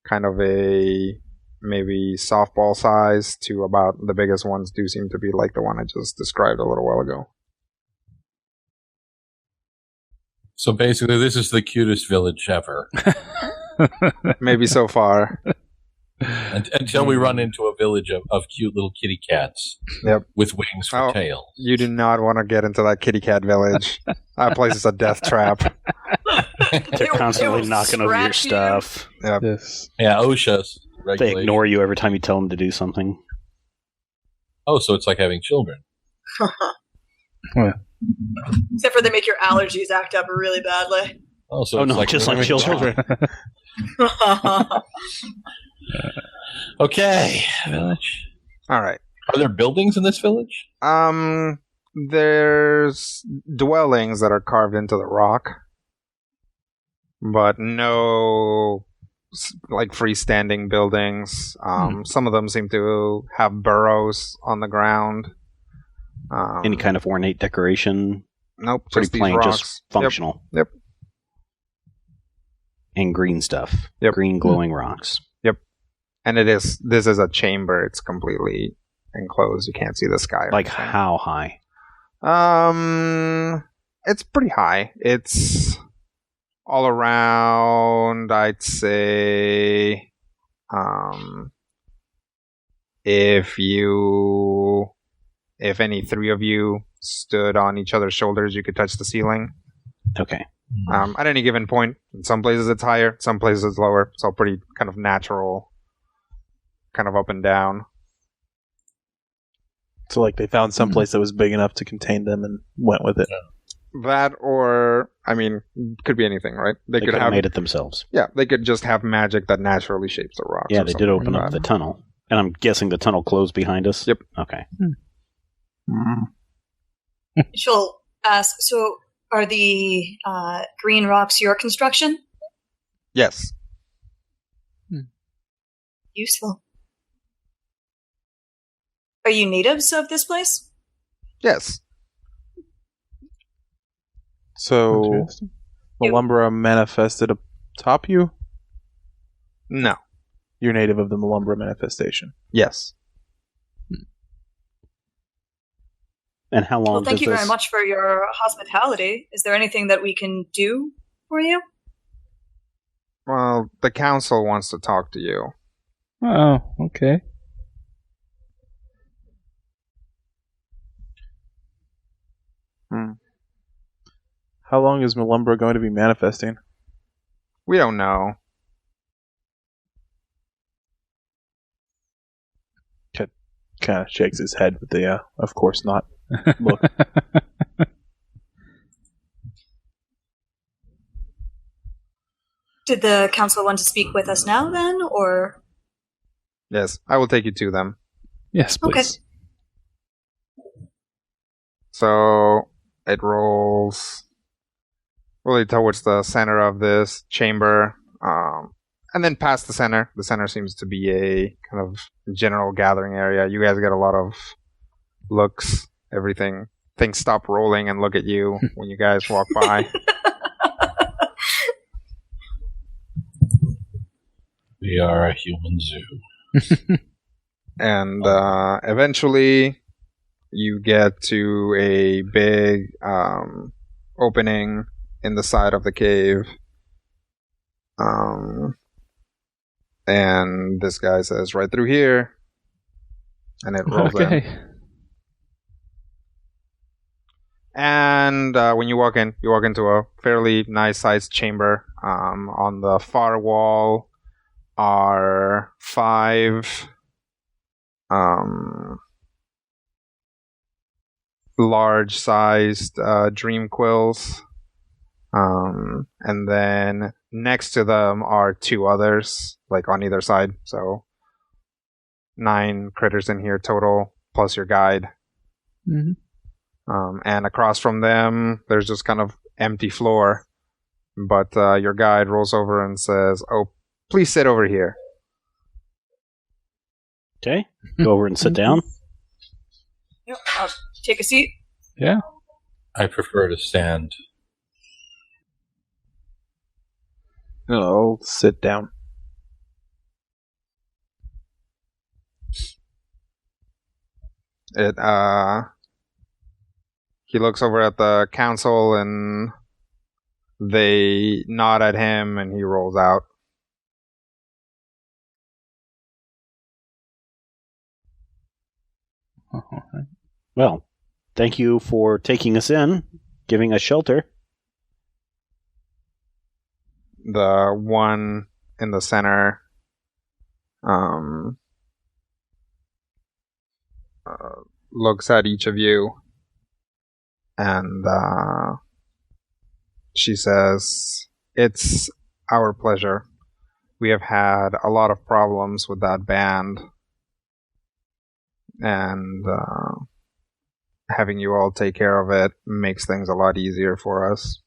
Speaker 2: kind of a maybe softball size to about the biggest ones do seem to be like the one I just described a little while ago.
Speaker 4: So basically, this is the cutest village ever.
Speaker 2: Maybe so far.
Speaker 4: Until we run into a village of cute little kitty cats.
Speaker 2: Yep.
Speaker 4: With wings for tails.
Speaker 2: You do not want to get into that kitty cat village. That place is a death trap.
Speaker 1: They're constantly knocking over your stuff.
Speaker 2: Yep.
Speaker 6: Yes.
Speaker 4: Yeah, OSHA's
Speaker 1: They
Speaker 4: regulation.
Speaker 1: ignore you every time you tell them to do something.
Speaker 4: Oh, so it's like having children.
Speaker 5: Except for they make your allergies act up really badly.
Speaker 4: Oh, so
Speaker 1: Oh
Speaker 4: it's
Speaker 1: no,
Speaker 4: like
Speaker 1: just like children.
Speaker 4: Okay, village.
Speaker 2: All right.
Speaker 4: Are there buildings in this village?
Speaker 2: There's dwellings that are carved into the rock, but no like freestanding buildings. Some of them seem to have burrows on the ground.
Speaker 1: Any kind of ornate decoration?
Speaker 2: Nope,
Speaker 1: Pretty
Speaker 2: just these
Speaker 1: plain,
Speaker 2: rocks.
Speaker 1: just functional.
Speaker 2: Yep.
Speaker 1: And green stuff.
Speaker 2: Yep.
Speaker 1: Green glowing rocks.
Speaker 2: Yep. And this is a chamber. It's completely enclosed. You can't see the sky.
Speaker 1: Like how high?
Speaker 2: It's pretty high. It's all around, I'd say, if any three of you stood on each other's shoulders, you could touch the ceiling.
Speaker 1: Okay.
Speaker 2: At any given point, in some places it's higher, some places it's lower. It's all pretty kind of natural, kind of up and down.
Speaker 3: So, like, they found some place that was big enough to contain them and went with it.
Speaker 2: That, or, I mean, could be anything, right?
Speaker 1: They could have made it themselves.
Speaker 2: Yeah, they could just have magic that naturally shapes the rocks.
Speaker 1: Yeah, they did open up the tunnel. And I'm guessing the tunnel closed behind us?
Speaker 2: Yep.
Speaker 1: Okay.
Speaker 5: She'll ask, so are the green rocks your construction?
Speaker 2: Yes.
Speaker 5: Useful. Are you natives of this place?
Speaker 2: Yes.
Speaker 3: So, Malumbra manifested atop you?
Speaker 2: No.
Speaker 3: You're native of the Malumbra manifestation.
Speaker 2: Yes.
Speaker 1: And how long
Speaker 5: Well, thank
Speaker 1: does
Speaker 5: you
Speaker 1: this...
Speaker 5: very much for your hospitality. Is there anything that we can do for you?
Speaker 2: Well, the council wants to talk to you.
Speaker 6: Oh, okay.
Speaker 3: How long is Malumbra going to be manifesting?
Speaker 2: We don't know.
Speaker 3: Kind of shakes his head with the, of course not. Look.
Speaker 5: Did the council want to speak with us now, then, or?
Speaker 2: Yes, I will take you to them.
Speaker 6: Yes, please.
Speaker 5: Okay.
Speaker 2: So, it rolls really towards the center of this chamber, and then past the center. The center seems to be a kind of general gathering area. You guys get a lot of looks, everything. Things stop rolling and look at you when you guys walk by.
Speaker 4: We are a human zoo.
Speaker 2: And eventually you get to a big opening in the side of the cave. And this guy says, right through here. And it rolls in. And when you walk into a fairly nice-sized chamber. On the far wall are 5 large-sized Dream Quills. And then next to them are 2 others, like on either side. So 9 critters in here total, plus your guide.
Speaker 6: Mm-hmm.
Speaker 2: And across from them, there's just kind of empty floor. But your guide rolls over and says, "Oh, please sit over here."
Speaker 1: Okay. Go over and sit down.
Speaker 5: Yep, I'll take a seat.
Speaker 6: Yeah.
Speaker 4: I prefer to stand.
Speaker 3: No, sit down.
Speaker 2: He looks over at the council and they nod at him and he rolls out.
Speaker 1: Well, thank you for taking us in, giving us shelter.
Speaker 2: The one in the center looks at each of you and she says, "It's our pleasure. we have had a lot of problems with that band. And having you all take care of it makes things a lot easier for us.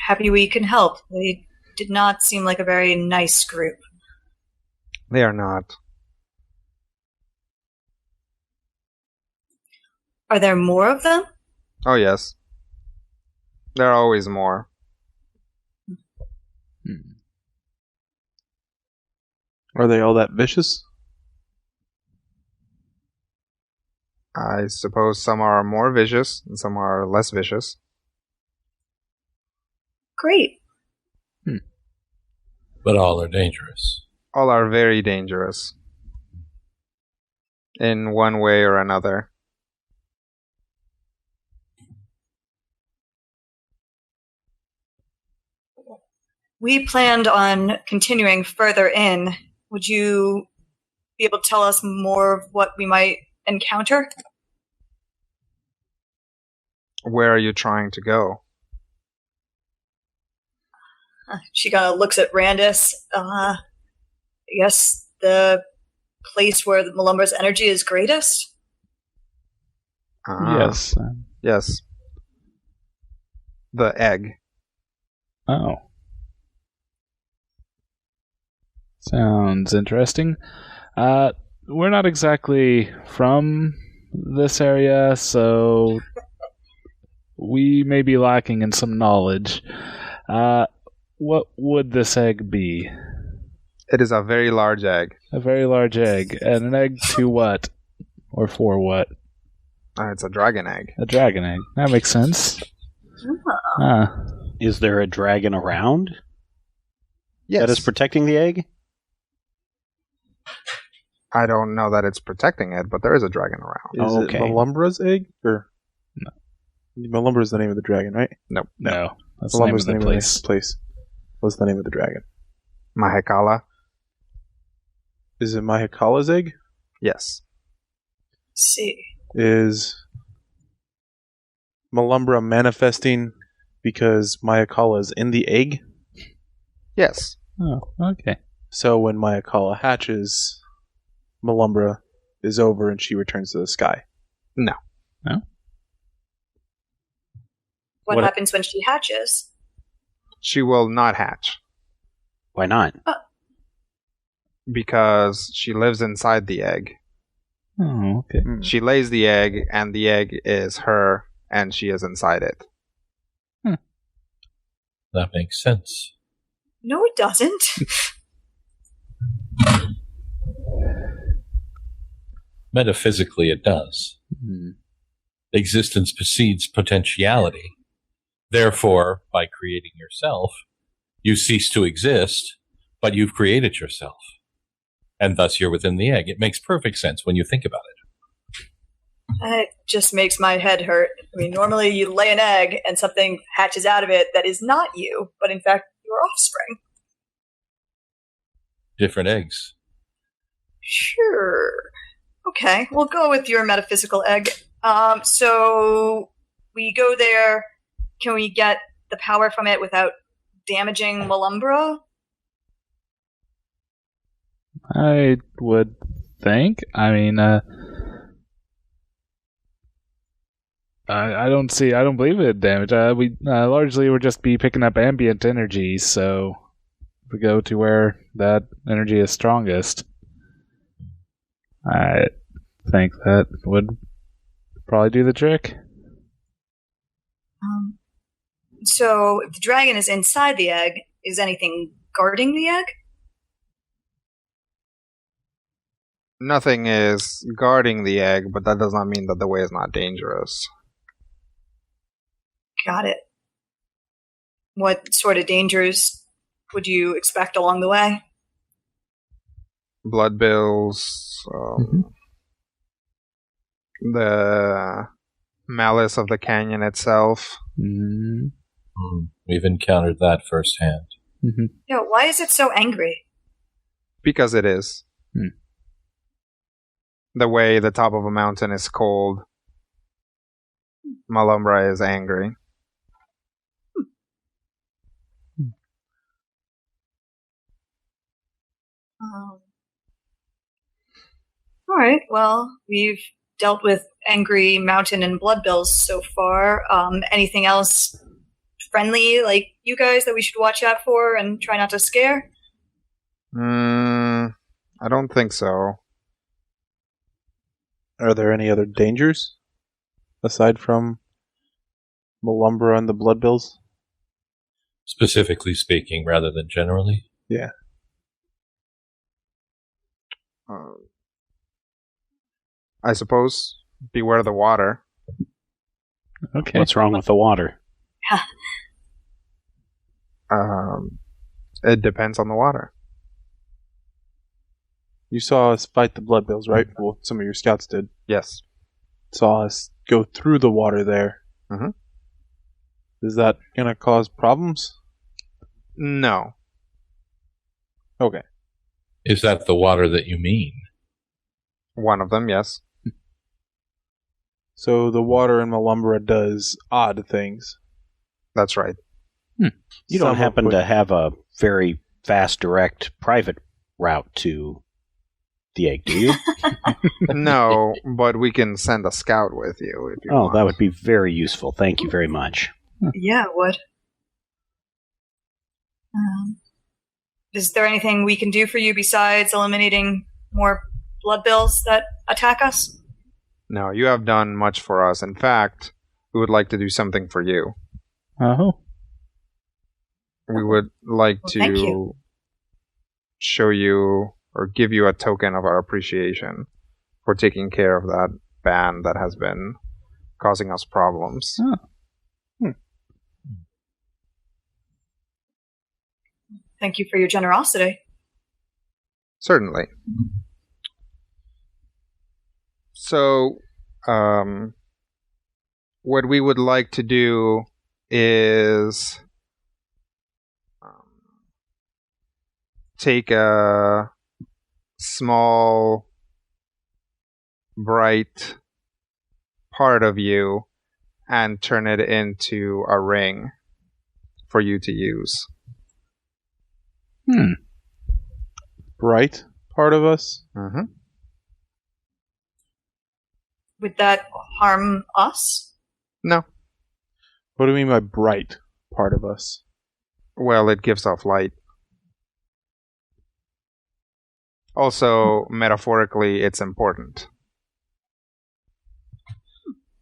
Speaker 5: Happy we can help. They did not seem like a very nice group.
Speaker 2: They are not.
Speaker 5: Are there more of them?
Speaker 2: Oh, yes. There are always more.
Speaker 3: Are they all that vicious?
Speaker 2: I suppose some are more vicious and some are less vicious.
Speaker 5: Great.
Speaker 4: But all are dangerous.
Speaker 2: All are very dangerous. In one way or another.
Speaker 5: We planned on continuing further in. Would you be able to tell us more of what we might encounter?
Speaker 2: Where are you trying to go?
Speaker 5: She kind of looks at Randus. I guess the place where the Malumbra's energy is greatest?
Speaker 6: Yes.
Speaker 2: Yes. The egg.
Speaker 6: Oh. Sounds interesting. We're not exactly from this area, so we may be lacking in some knowledge. What would this egg be?
Speaker 2: It is a very large egg.
Speaker 6: A very large egg. And an egg to what? Or for what?
Speaker 2: It's a dragon egg.
Speaker 6: A dragon egg. That makes sense.
Speaker 1: Is there a dragon around
Speaker 2: Yes.
Speaker 1: that is protecting the egg?
Speaker 2: I don't know that it's protecting it, but there is a dragon around.
Speaker 3: Is
Speaker 1: Okay.
Speaker 3: it Malumbra's egg? Or
Speaker 6: No.
Speaker 3: Malumbra is the name of the dragon, right?
Speaker 6: No. That's the name
Speaker 3: Malumbra's
Speaker 6: of the place.
Speaker 3: place. What's the name of the dragon?
Speaker 2: Mahekala?
Speaker 3: Is it Mahekala's egg?
Speaker 2: Yes.
Speaker 5: See.
Speaker 3: Is Malumbra manifesting because Mahekala is in the egg?
Speaker 2: Yes.
Speaker 6: Oh, okay.
Speaker 3: So when Mahekala hatches, Malumbra is over and she returns to the sky.
Speaker 2: No.
Speaker 6: No?
Speaker 5: What
Speaker 1: What-
Speaker 5: happens when she hatches?
Speaker 2: She will not hatch
Speaker 1: Why not?
Speaker 2: because she lives inside the egg.
Speaker 6: Oh, okay.
Speaker 2: She lays the egg, and the egg is her, and she is inside it.
Speaker 4: That makes sense.
Speaker 5: No, it doesn't.
Speaker 4: Metaphysically, it does. Existence precedes potentiality. Therefore, by creating yourself, you cease to exist, but you've created yourself. And thus you're within the egg. It makes perfect sense when you think about it.
Speaker 5: It just makes my head hurt. I mean, normally you lay an egg and something hatches out of it that is not you, but in fact your offspring.
Speaker 4: Different eggs.
Speaker 5: Sure. Okay, we'll go with your metaphysical egg. So we go there. Can we get the power from it without damaging Malumbra?
Speaker 6: I would think. I mean, I don't believe it damage. We largely would just be picking up ambient energy, so if we go to where that energy is strongest, I think that would probably do the trick.
Speaker 5: So if the dragon is inside the egg, is anything guarding the egg?
Speaker 2: Nothing is guarding the egg, but that does not mean that the way is not dangerous.
Speaker 5: Got it. What sort of dangers would you expect along the way?
Speaker 2: Blood bills, the malice of the canyon itself.
Speaker 4: We've encountered that firsthand.
Speaker 5: Yeah, why is it so angry?
Speaker 2: Because it is. The way the top of a mountain is cold, Malumbra is angry.
Speaker 5: All right. Well, we've dealt with angry mountain and bloodbills so far. Anything else friendly, like you guys, that we should watch out for and try not to scare?
Speaker 2: I don't think so.
Speaker 3: Are there any other dangers aside from Malumbra and the bloodbills?
Speaker 4: Specifically speaking, rather than generally?
Speaker 3: Yeah.
Speaker 2: I suppose beware the water.
Speaker 6: Okay.
Speaker 1: What's wrong with the water?
Speaker 2: It depends on the water.
Speaker 3: You saw us fight the bloodbills, right? Well, some of your scouts did.
Speaker 2: Yes.
Speaker 3: Saw us go through the water there.
Speaker 2: Mm-hmm.
Speaker 3: Is that going to cause problems?
Speaker 2: No.
Speaker 3: Okay.
Speaker 4: Is that the water that you mean?
Speaker 2: One of them, yes.
Speaker 3: So the water in Malumbra does odd things.
Speaker 2: That's right.
Speaker 1: You don't
Speaker 3: Some
Speaker 1: happen
Speaker 3: of
Speaker 1: to
Speaker 3: which-
Speaker 1: have a very fast, direct, private route to the egg, do you?
Speaker 2: No, but we can send a scout with you if you
Speaker 1: Oh,
Speaker 2: want.
Speaker 1: that would be very useful. Thank you very much.
Speaker 5: Yeah, it would. Is there anything we can do for you besides eliminating more bloodbills that attack us?
Speaker 2: No, you have done much for us. In fact, we would like to do something for you.
Speaker 6: Oh.
Speaker 2: We would like
Speaker 5: Well, thank
Speaker 2: to
Speaker 5: you.
Speaker 2: show you or give you a token of our appreciation for taking care of that band that has been causing us problems.
Speaker 5: Thank you for your generosity.
Speaker 2: Certainly. So, what we would like to do is take a small, bright part of you and turn it into a ring for you to use.
Speaker 3: Bright part of us?
Speaker 2: Mm-hmm.
Speaker 5: Would that harm us?
Speaker 2: No.
Speaker 3: What do you mean by bright part of us?
Speaker 2: Well, it gives off light. Also, metaphorically, it's important.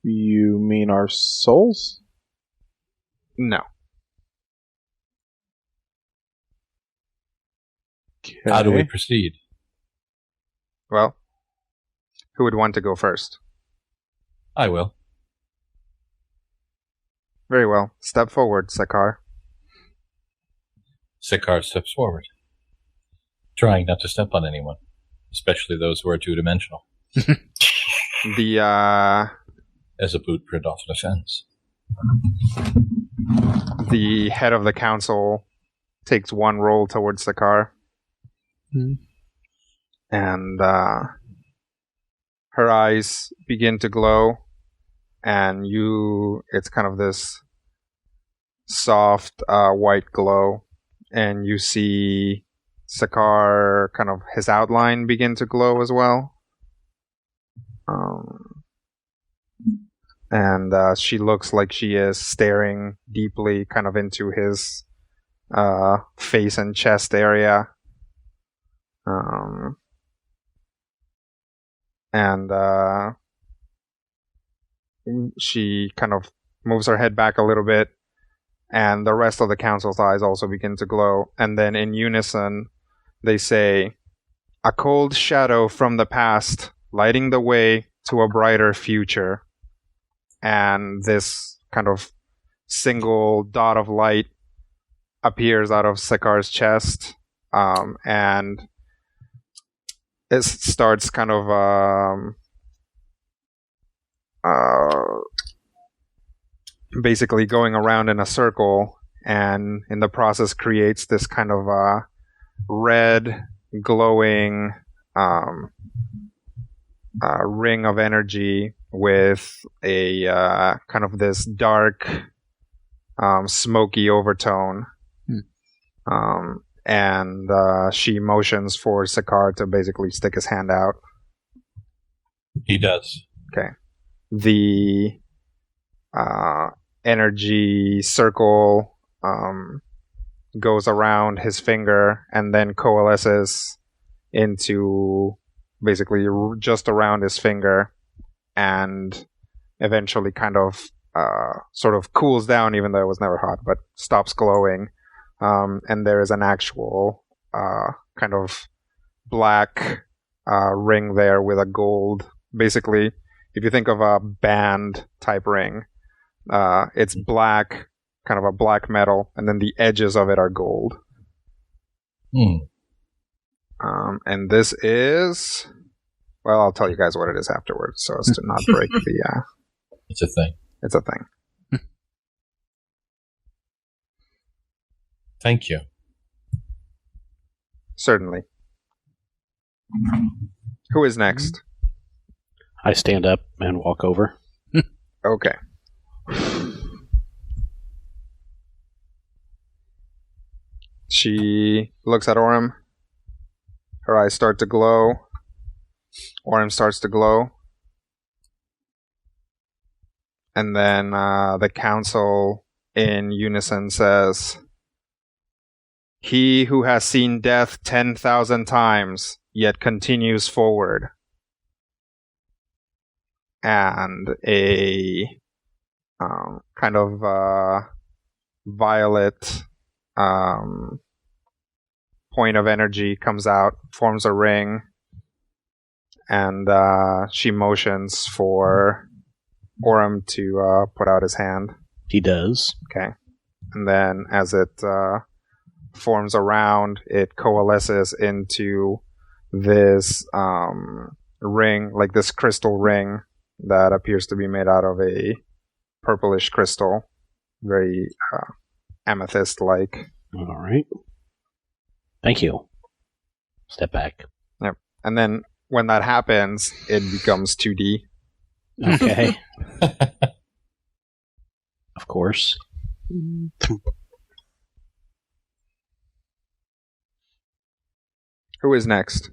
Speaker 3: You mean our souls?
Speaker 2: No.
Speaker 4: How do we
Speaker 3: Okay.
Speaker 4: proceed?
Speaker 2: Well, who would want to go first?
Speaker 4: I will.
Speaker 2: Very well. Step forward, Sakar.
Speaker 4: Sikar steps forward, trying not to step on anyone, especially those who are two-dimensional, as a boot print often offends.
Speaker 2: The head of the council takes one roll towards Sakar. And her eyes begin to glow, and it's kind of this soft white glow, and you see Sakar, kind of his outline begin to glow as well. And she looks like she is staring deeply kind of into his face and chest area. And she kind of moves her head back a little bit, and the rest of the council's eyes also begin to glow. And then in unison, they say, "A cold shadow from the past, lighting the way to a brighter future." And this kind of single dot of light appears out of Sakar's chest, and it starts kind of basically going around in a circle, and in the process creates this kind of red glowing ring of energy with a kind of this dark smoky overtone. And she motions for Sakar to basically stick his hand out.
Speaker 4: He does.
Speaker 2: Okay. The energy circle goes around his finger and then coalesces into basically just around his finger, and eventually kind of sort of cools down, even though it was never hot, but stops glowing. And there is an actual kind of black ring there with a gold. Basically, if you think of a band type ring, it's black, kind of a black metal, and then the edges of it are gold. And this is, well, I'll tell you guys what it is afterwards, so as to not break the.
Speaker 4: It's a thing.
Speaker 2: It's a thing.
Speaker 4: Thank you.
Speaker 2: Certainly. Who is next?
Speaker 7: I stand up and walk over.
Speaker 2: Okay. She looks at Orem. Her eyes start to glow. Orem starts to glow. And then the council in unison says, "He who has seen death 10,000 times, yet continues forward." And a kind of violet point of energy comes out, forms a ring, and she motions for Orem to put out his hand.
Speaker 7: He does.
Speaker 2: Okay. And then as it forms around, it coalesces into this ring, like this crystal ring that appears to be made out of a purplish crystal, very amethyst-like.
Speaker 7: All right. Thank you. Step back.
Speaker 2: Yep. And then when that happens, it becomes 2D.
Speaker 7: Okay. Of course.
Speaker 2: Who is next?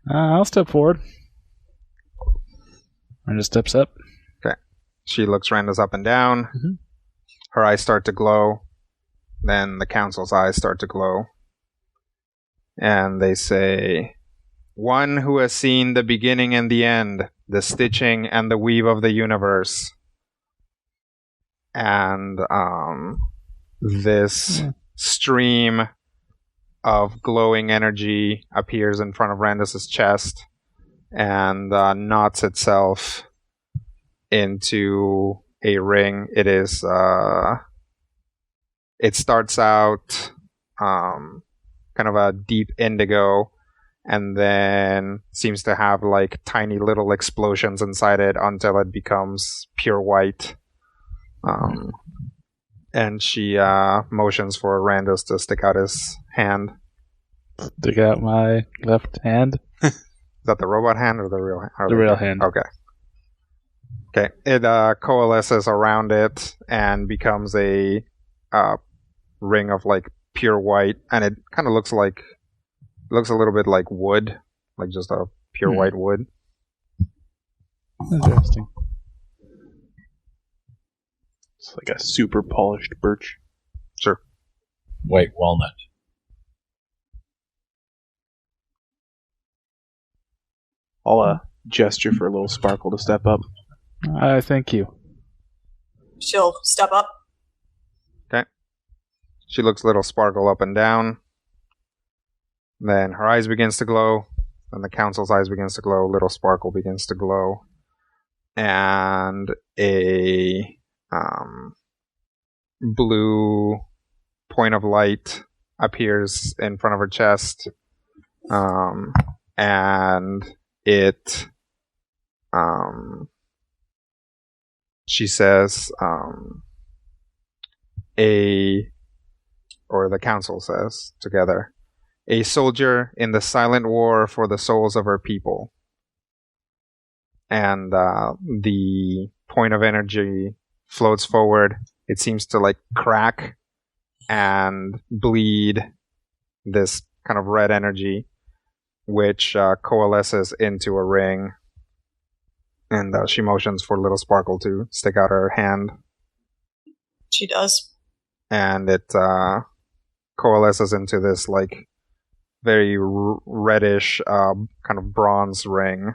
Speaker 6: I'll step forward. Randa steps up.
Speaker 2: Okay. She looks Randa's up and down.
Speaker 6: Mm-hmm.
Speaker 2: Her eyes start to glow. Then the council's eyes start to glow. And they say, "One who has seen the beginning and the end, the stitching and the weave of the universe." And this stream of glowing energy appears in front of Randus's chest and knots itself into a ring. It is it starts out kind of a deep indigo, and then seems to have like tiny little explosions inside it until it becomes pure white. And she motions for Randus to stick out his hand.
Speaker 6: Stick out my left hand.
Speaker 2: Is that the robot hand or the real hand?
Speaker 6: The real hand.
Speaker 2: Okay. Okay. It coalesces around it and becomes a ring of like pure white, and it kind of looks a little bit like wood, like just a pure white wood.
Speaker 6: Interesting.
Speaker 3: It's like a super polished birch.
Speaker 2: Sure.
Speaker 4: White walnut.
Speaker 3: I'll gesture for a little sparkle to step up.
Speaker 6: I thank you.
Speaker 5: She'll step up.
Speaker 2: Okay. She looks little sparkle up and down. Then her eyes begins to glow. Then the council's eyes begins to glow. Little sparkle begins to glow. And a blue point of light appears in front of her chest. And it she says the council says together, "A soldier in the silent war for the souls of her people." And the point of energy floats forward. It seems to like crack and bleed this kind of red energy, which coalesces into a ring. And she motions for Little Sparkle to stick out her hand.
Speaker 5: She does.
Speaker 2: And it coalesces into this, like, very reddish, kind of bronze ring.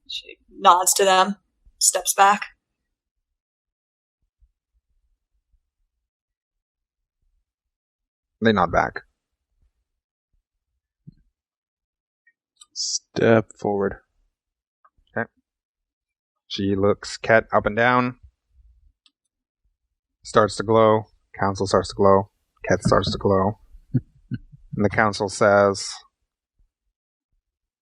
Speaker 5: She nods to them, steps back.
Speaker 2: They nod back.
Speaker 3: Step forward.
Speaker 2: Okay. She looks Ket up and down. Starts to glow. Council starts to glow. Ket starts to glow. And the council says,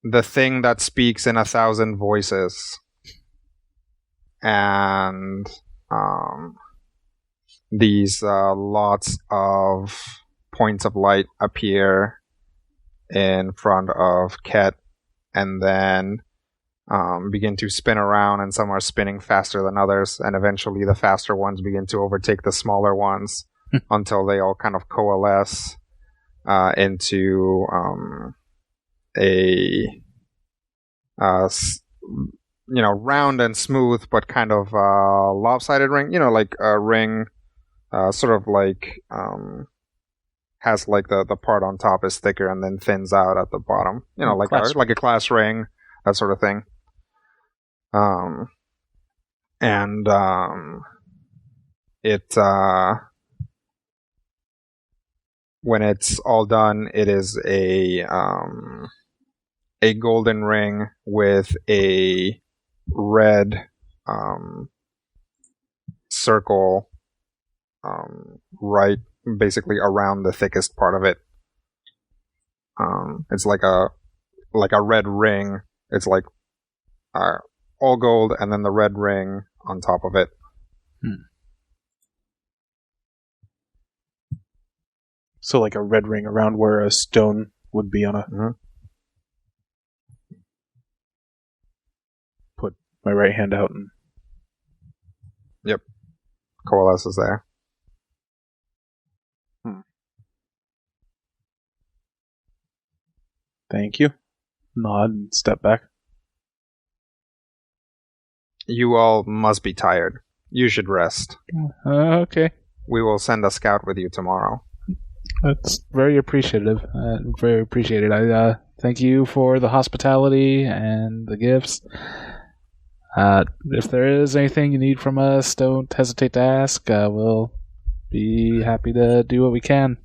Speaker 2: "The thing that speaks in 1,000 voices." And these lots of points of light appear in front of Ket, and then begin to spin around, and some are spinning faster than others, and eventually the faster ones begin to overtake the smaller ones until they all kind of coalesce into a round and smooth but kind of lopsided ring. Like a ring sort of like has like the part on top is thicker and then thins out at the bottom. Like a class ring, that sort of thing. It when it's all done, it is a golden ring with a red circle right basically around the thickest part of it. It's like a red ring. It's like all gold and then the red ring on top of it.
Speaker 3: So like a red ring around where a stone would be on a... Put my right hand out and...
Speaker 2: Yep. Coalesces there.
Speaker 3: Thank you. Nod and step back.
Speaker 2: You all must be tired. You should rest.
Speaker 6: Okay.
Speaker 2: We will send a scout with you tomorrow.
Speaker 6: That's very appreciative. Very appreciated. I thank you for the hospitality and the gifts. If there is anything you need from us, don't hesitate to ask. We'll be happy to do what we can.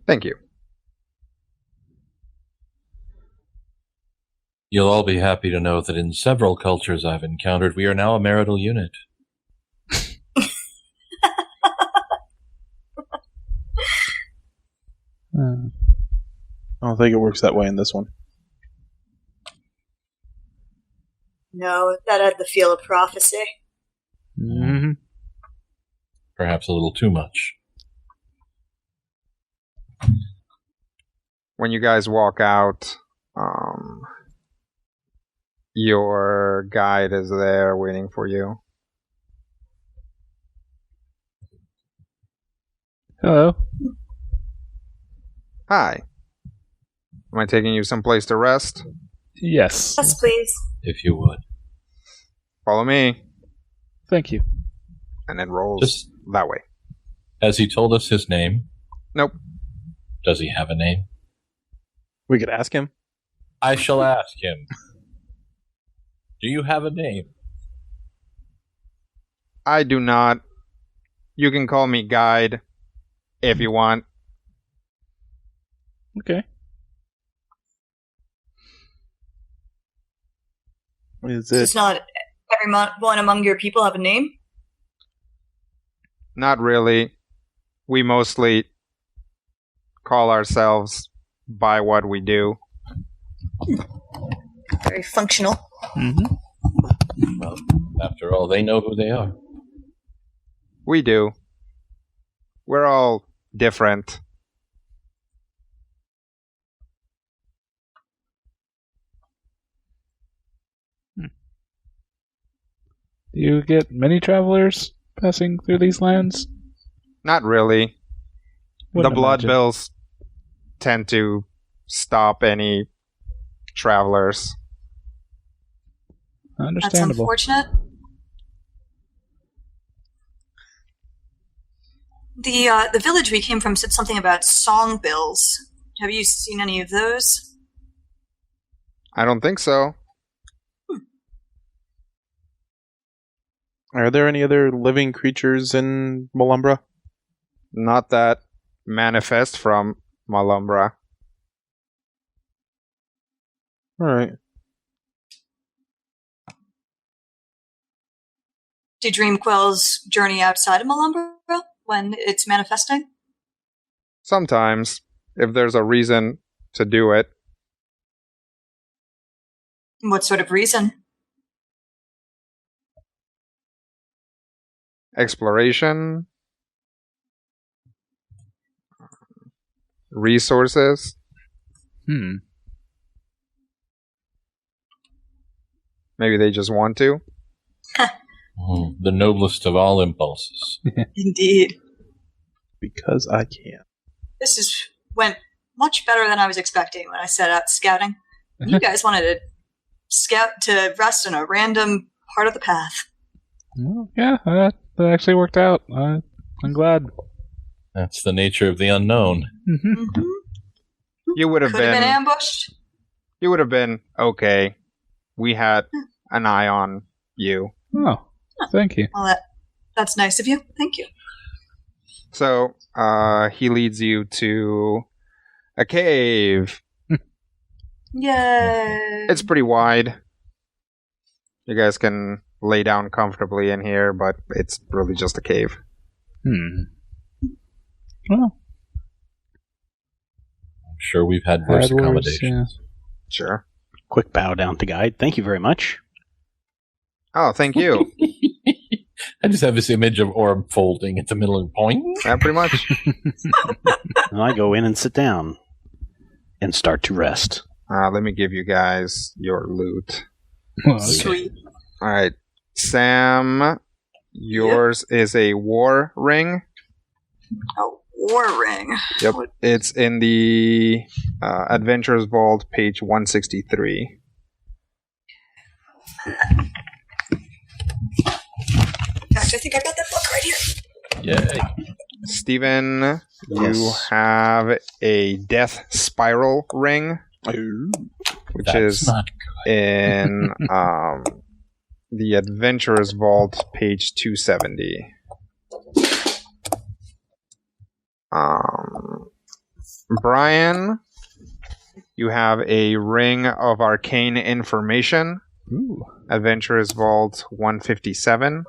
Speaker 2: Thank you.
Speaker 4: You'll all be happy to know that in several cultures I've encountered, we are now a marital unit.
Speaker 3: I don't think it works that way in this one.
Speaker 5: No, that had the feel of prophecy.
Speaker 6: Mm-hmm.
Speaker 4: Perhaps a little too much.
Speaker 2: When you guys walk out, your guide is there waiting for you.
Speaker 6: Hello.
Speaker 2: Hi. Am I taking you someplace to rest?
Speaker 6: Yes.
Speaker 5: Yes, please.
Speaker 4: If you would.
Speaker 2: Follow me.
Speaker 6: Thank you.
Speaker 2: And then rolls
Speaker 4: Just-
Speaker 2: that way.
Speaker 4: Has he told us his name?
Speaker 2: Nope.
Speaker 4: Does he have a name?
Speaker 3: We could ask him.
Speaker 4: I shall ask him. Do you have a name?
Speaker 2: I do not. You can call me Guide if you want.
Speaker 6: Okay.
Speaker 3: Is
Speaker 5: Does not everyone among your people have a name?
Speaker 2: Not really. We mostly call ourselves by what we do.
Speaker 5: Very functional.
Speaker 6: Mm-hmm.
Speaker 4: Well, after all, they know who they are.
Speaker 2: We do. We're all different.
Speaker 6: Do you get many travelers passing through these lands?
Speaker 2: Not really.
Speaker 6: Wouldn't
Speaker 2: The blood
Speaker 6: imagine.
Speaker 2: bills tend to stop any travelers.
Speaker 5: That's
Speaker 6: Understandable.
Speaker 5: unfortunate. The village we came from said something about songbills. Have you seen any of those?
Speaker 2: I don't think so.
Speaker 3: Are there any other living creatures in Malumbra?
Speaker 2: Not that manifest from Malumbra.
Speaker 3: Alright.
Speaker 5: Do Dream Quills journey outside of Malumbra when it's manifesting?
Speaker 2: Sometimes, if there's a reason to do it.
Speaker 5: What sort of reason?
Speaker 2: Exploration. Resources. Maybe they just want to.
Speaker 4: The noblest of all impulses.
Speaker 5: Indeed.
Speaker 3: Because I can.
Speaker 5: Went much better than I was expecting when I set out scouting. You guys wanted to scout to rest in a random part of the path.
Speaker 6: Well, yeah, that actually worked out. I'm glad.
Speaker 4: That's the nature of the unknown.
Speaker 5: Mm-hmm.
Speaker 2: You would have
Speaker 5: Could have been
Speaker 2: been.
Speaker 5: ambushed.
Speaker 2: You would have been okay. We had an eye on you.
Speaker 6: Oh, thank you.
Speaker 5: Well, that's nice of you. Thank you.
Speaker 2: So, he leads you to a cave.
Speaker 5: Yay!
Speaker 2: It's pretty wide. You guys can lay down comfortably in here, but it's really just a cave.
Speaker 6: Well,
Speaker 4: I'm sure we've had worse
Speaker 6: had worse,
Speaker 4: accommodations.
Speaker 2: Sure.
Speaker 7: Quick bow down to guide. Thank you very much.
Speaker 2: Oh, thank you.
Speaker 4: I just have this image of Orm folding at the middle of the point.
Speaker 2: Yeah, pretty much.
Speaker 7: And I go in and sit down and start to rest.
Speaker 2: Let me give you guys your loot.
Speaker 6: Well, okay.
Speaker 5: Sweet.
Speaker 2: All right. Sam, yours is a war ring.
Speaker 5: A war ring.
Speaker 2: Yep. It's in the Adventurers Vault, page 163.
Speaker 5: In fact, I think I got that book right here.
Speaker 4: Yay.
Speaker 2: Steven, you
Speaker 7: Yes.
Speaker 2: have a death spiral ring, which
Speaker 4: That's
Speaker 2: is
Speaker 4: not good.
Speaker 2: in the Adventurers Vault, page 270. Brian, you have a ring of arcane information.
Speaker 6: Ooh.
Speaker 2: Adventurers Vault 157.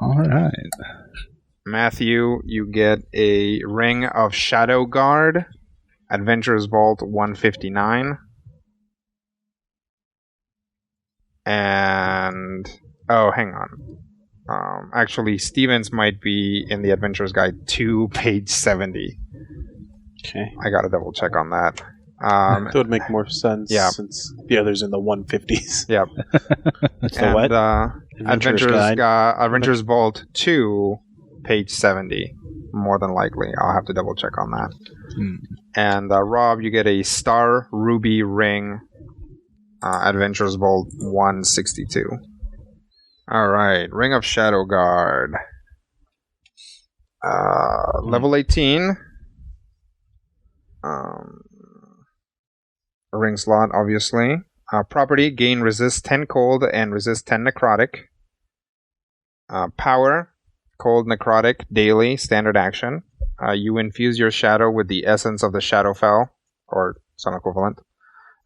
Speaker 6: All right.
Speaker 2: Matthew, you get a ring of Shadow Guard. Adventurers Vault 159. And oh, hang on. Actually, Stevens might be in the Adventurer's Guide 2, page 70.
Speaker 7: Okay.
Speaker 2: I gotta double check on that.
Speaker 3: That would make more sense
Speaker 2: Yeah.
Speaker 3: since the other's in the 150s.
Speaker 2: Yep.
Speaker 7: So what?
Speaker 2: Adventurers Vault 2, page 70. More than likely. I'll have to double check on that. And Rob, you get a Star Ruby ring. Adventurers Vault 162. Alright, Ring of Shadow Guard. Level 18. Ring slot, obviously. Property, gain resist 10 cold and resist 10 necrotic. Power, cold necrotic, daily, standard action. You infuse your shadow with the essence of the Shadowfell, or some equivalent.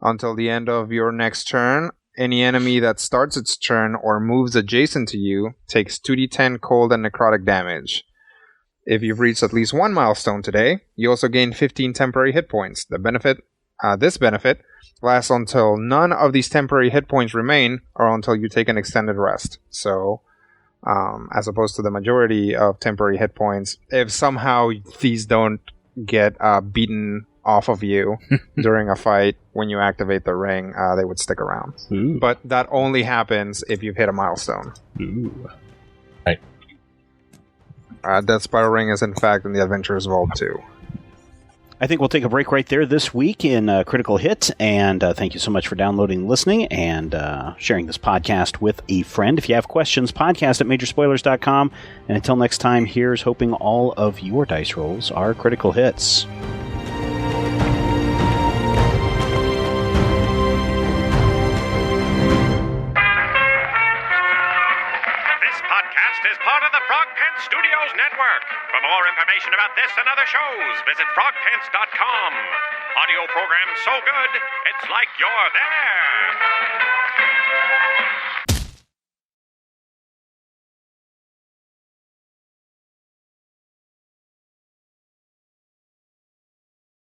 Speaker 2: Until the end of your next turn, any enemy that starts its turn or moves adjacent to you takes 2d10 cold and necrotic damage. If you've reached at least one milestone today, you also gain 15 temporary hit points. This benefit lasts until none of these temporary hit points remain, or until you take an extended rest. So, as opposed to the majority of temporary hit points, if somehow these don't get beaten off of you during a fight when you activate the ring, they would stick around.
Speaker 6: Ooh.
Speaker 2: But that only happens if you've hit a milestone.
Speaker 6: Ooh.
Speaker 2: That spiral ring is in fact in the Adventurers Vault 2.
Speaker 7: I think we'll take a break right there this week in Critical Hit, and thank you so much for downloading, listening, and sharing this podcast with a friend. If you have questions, podcast at majorspoilers.com, and until next time, here's hoping all of your dice rolls are critical hits.
Speaker 8: Is part of the Frog Pants Studios Network. For more information about this and other shows, visit frogpants.com. Audio program so good, it's like you're there.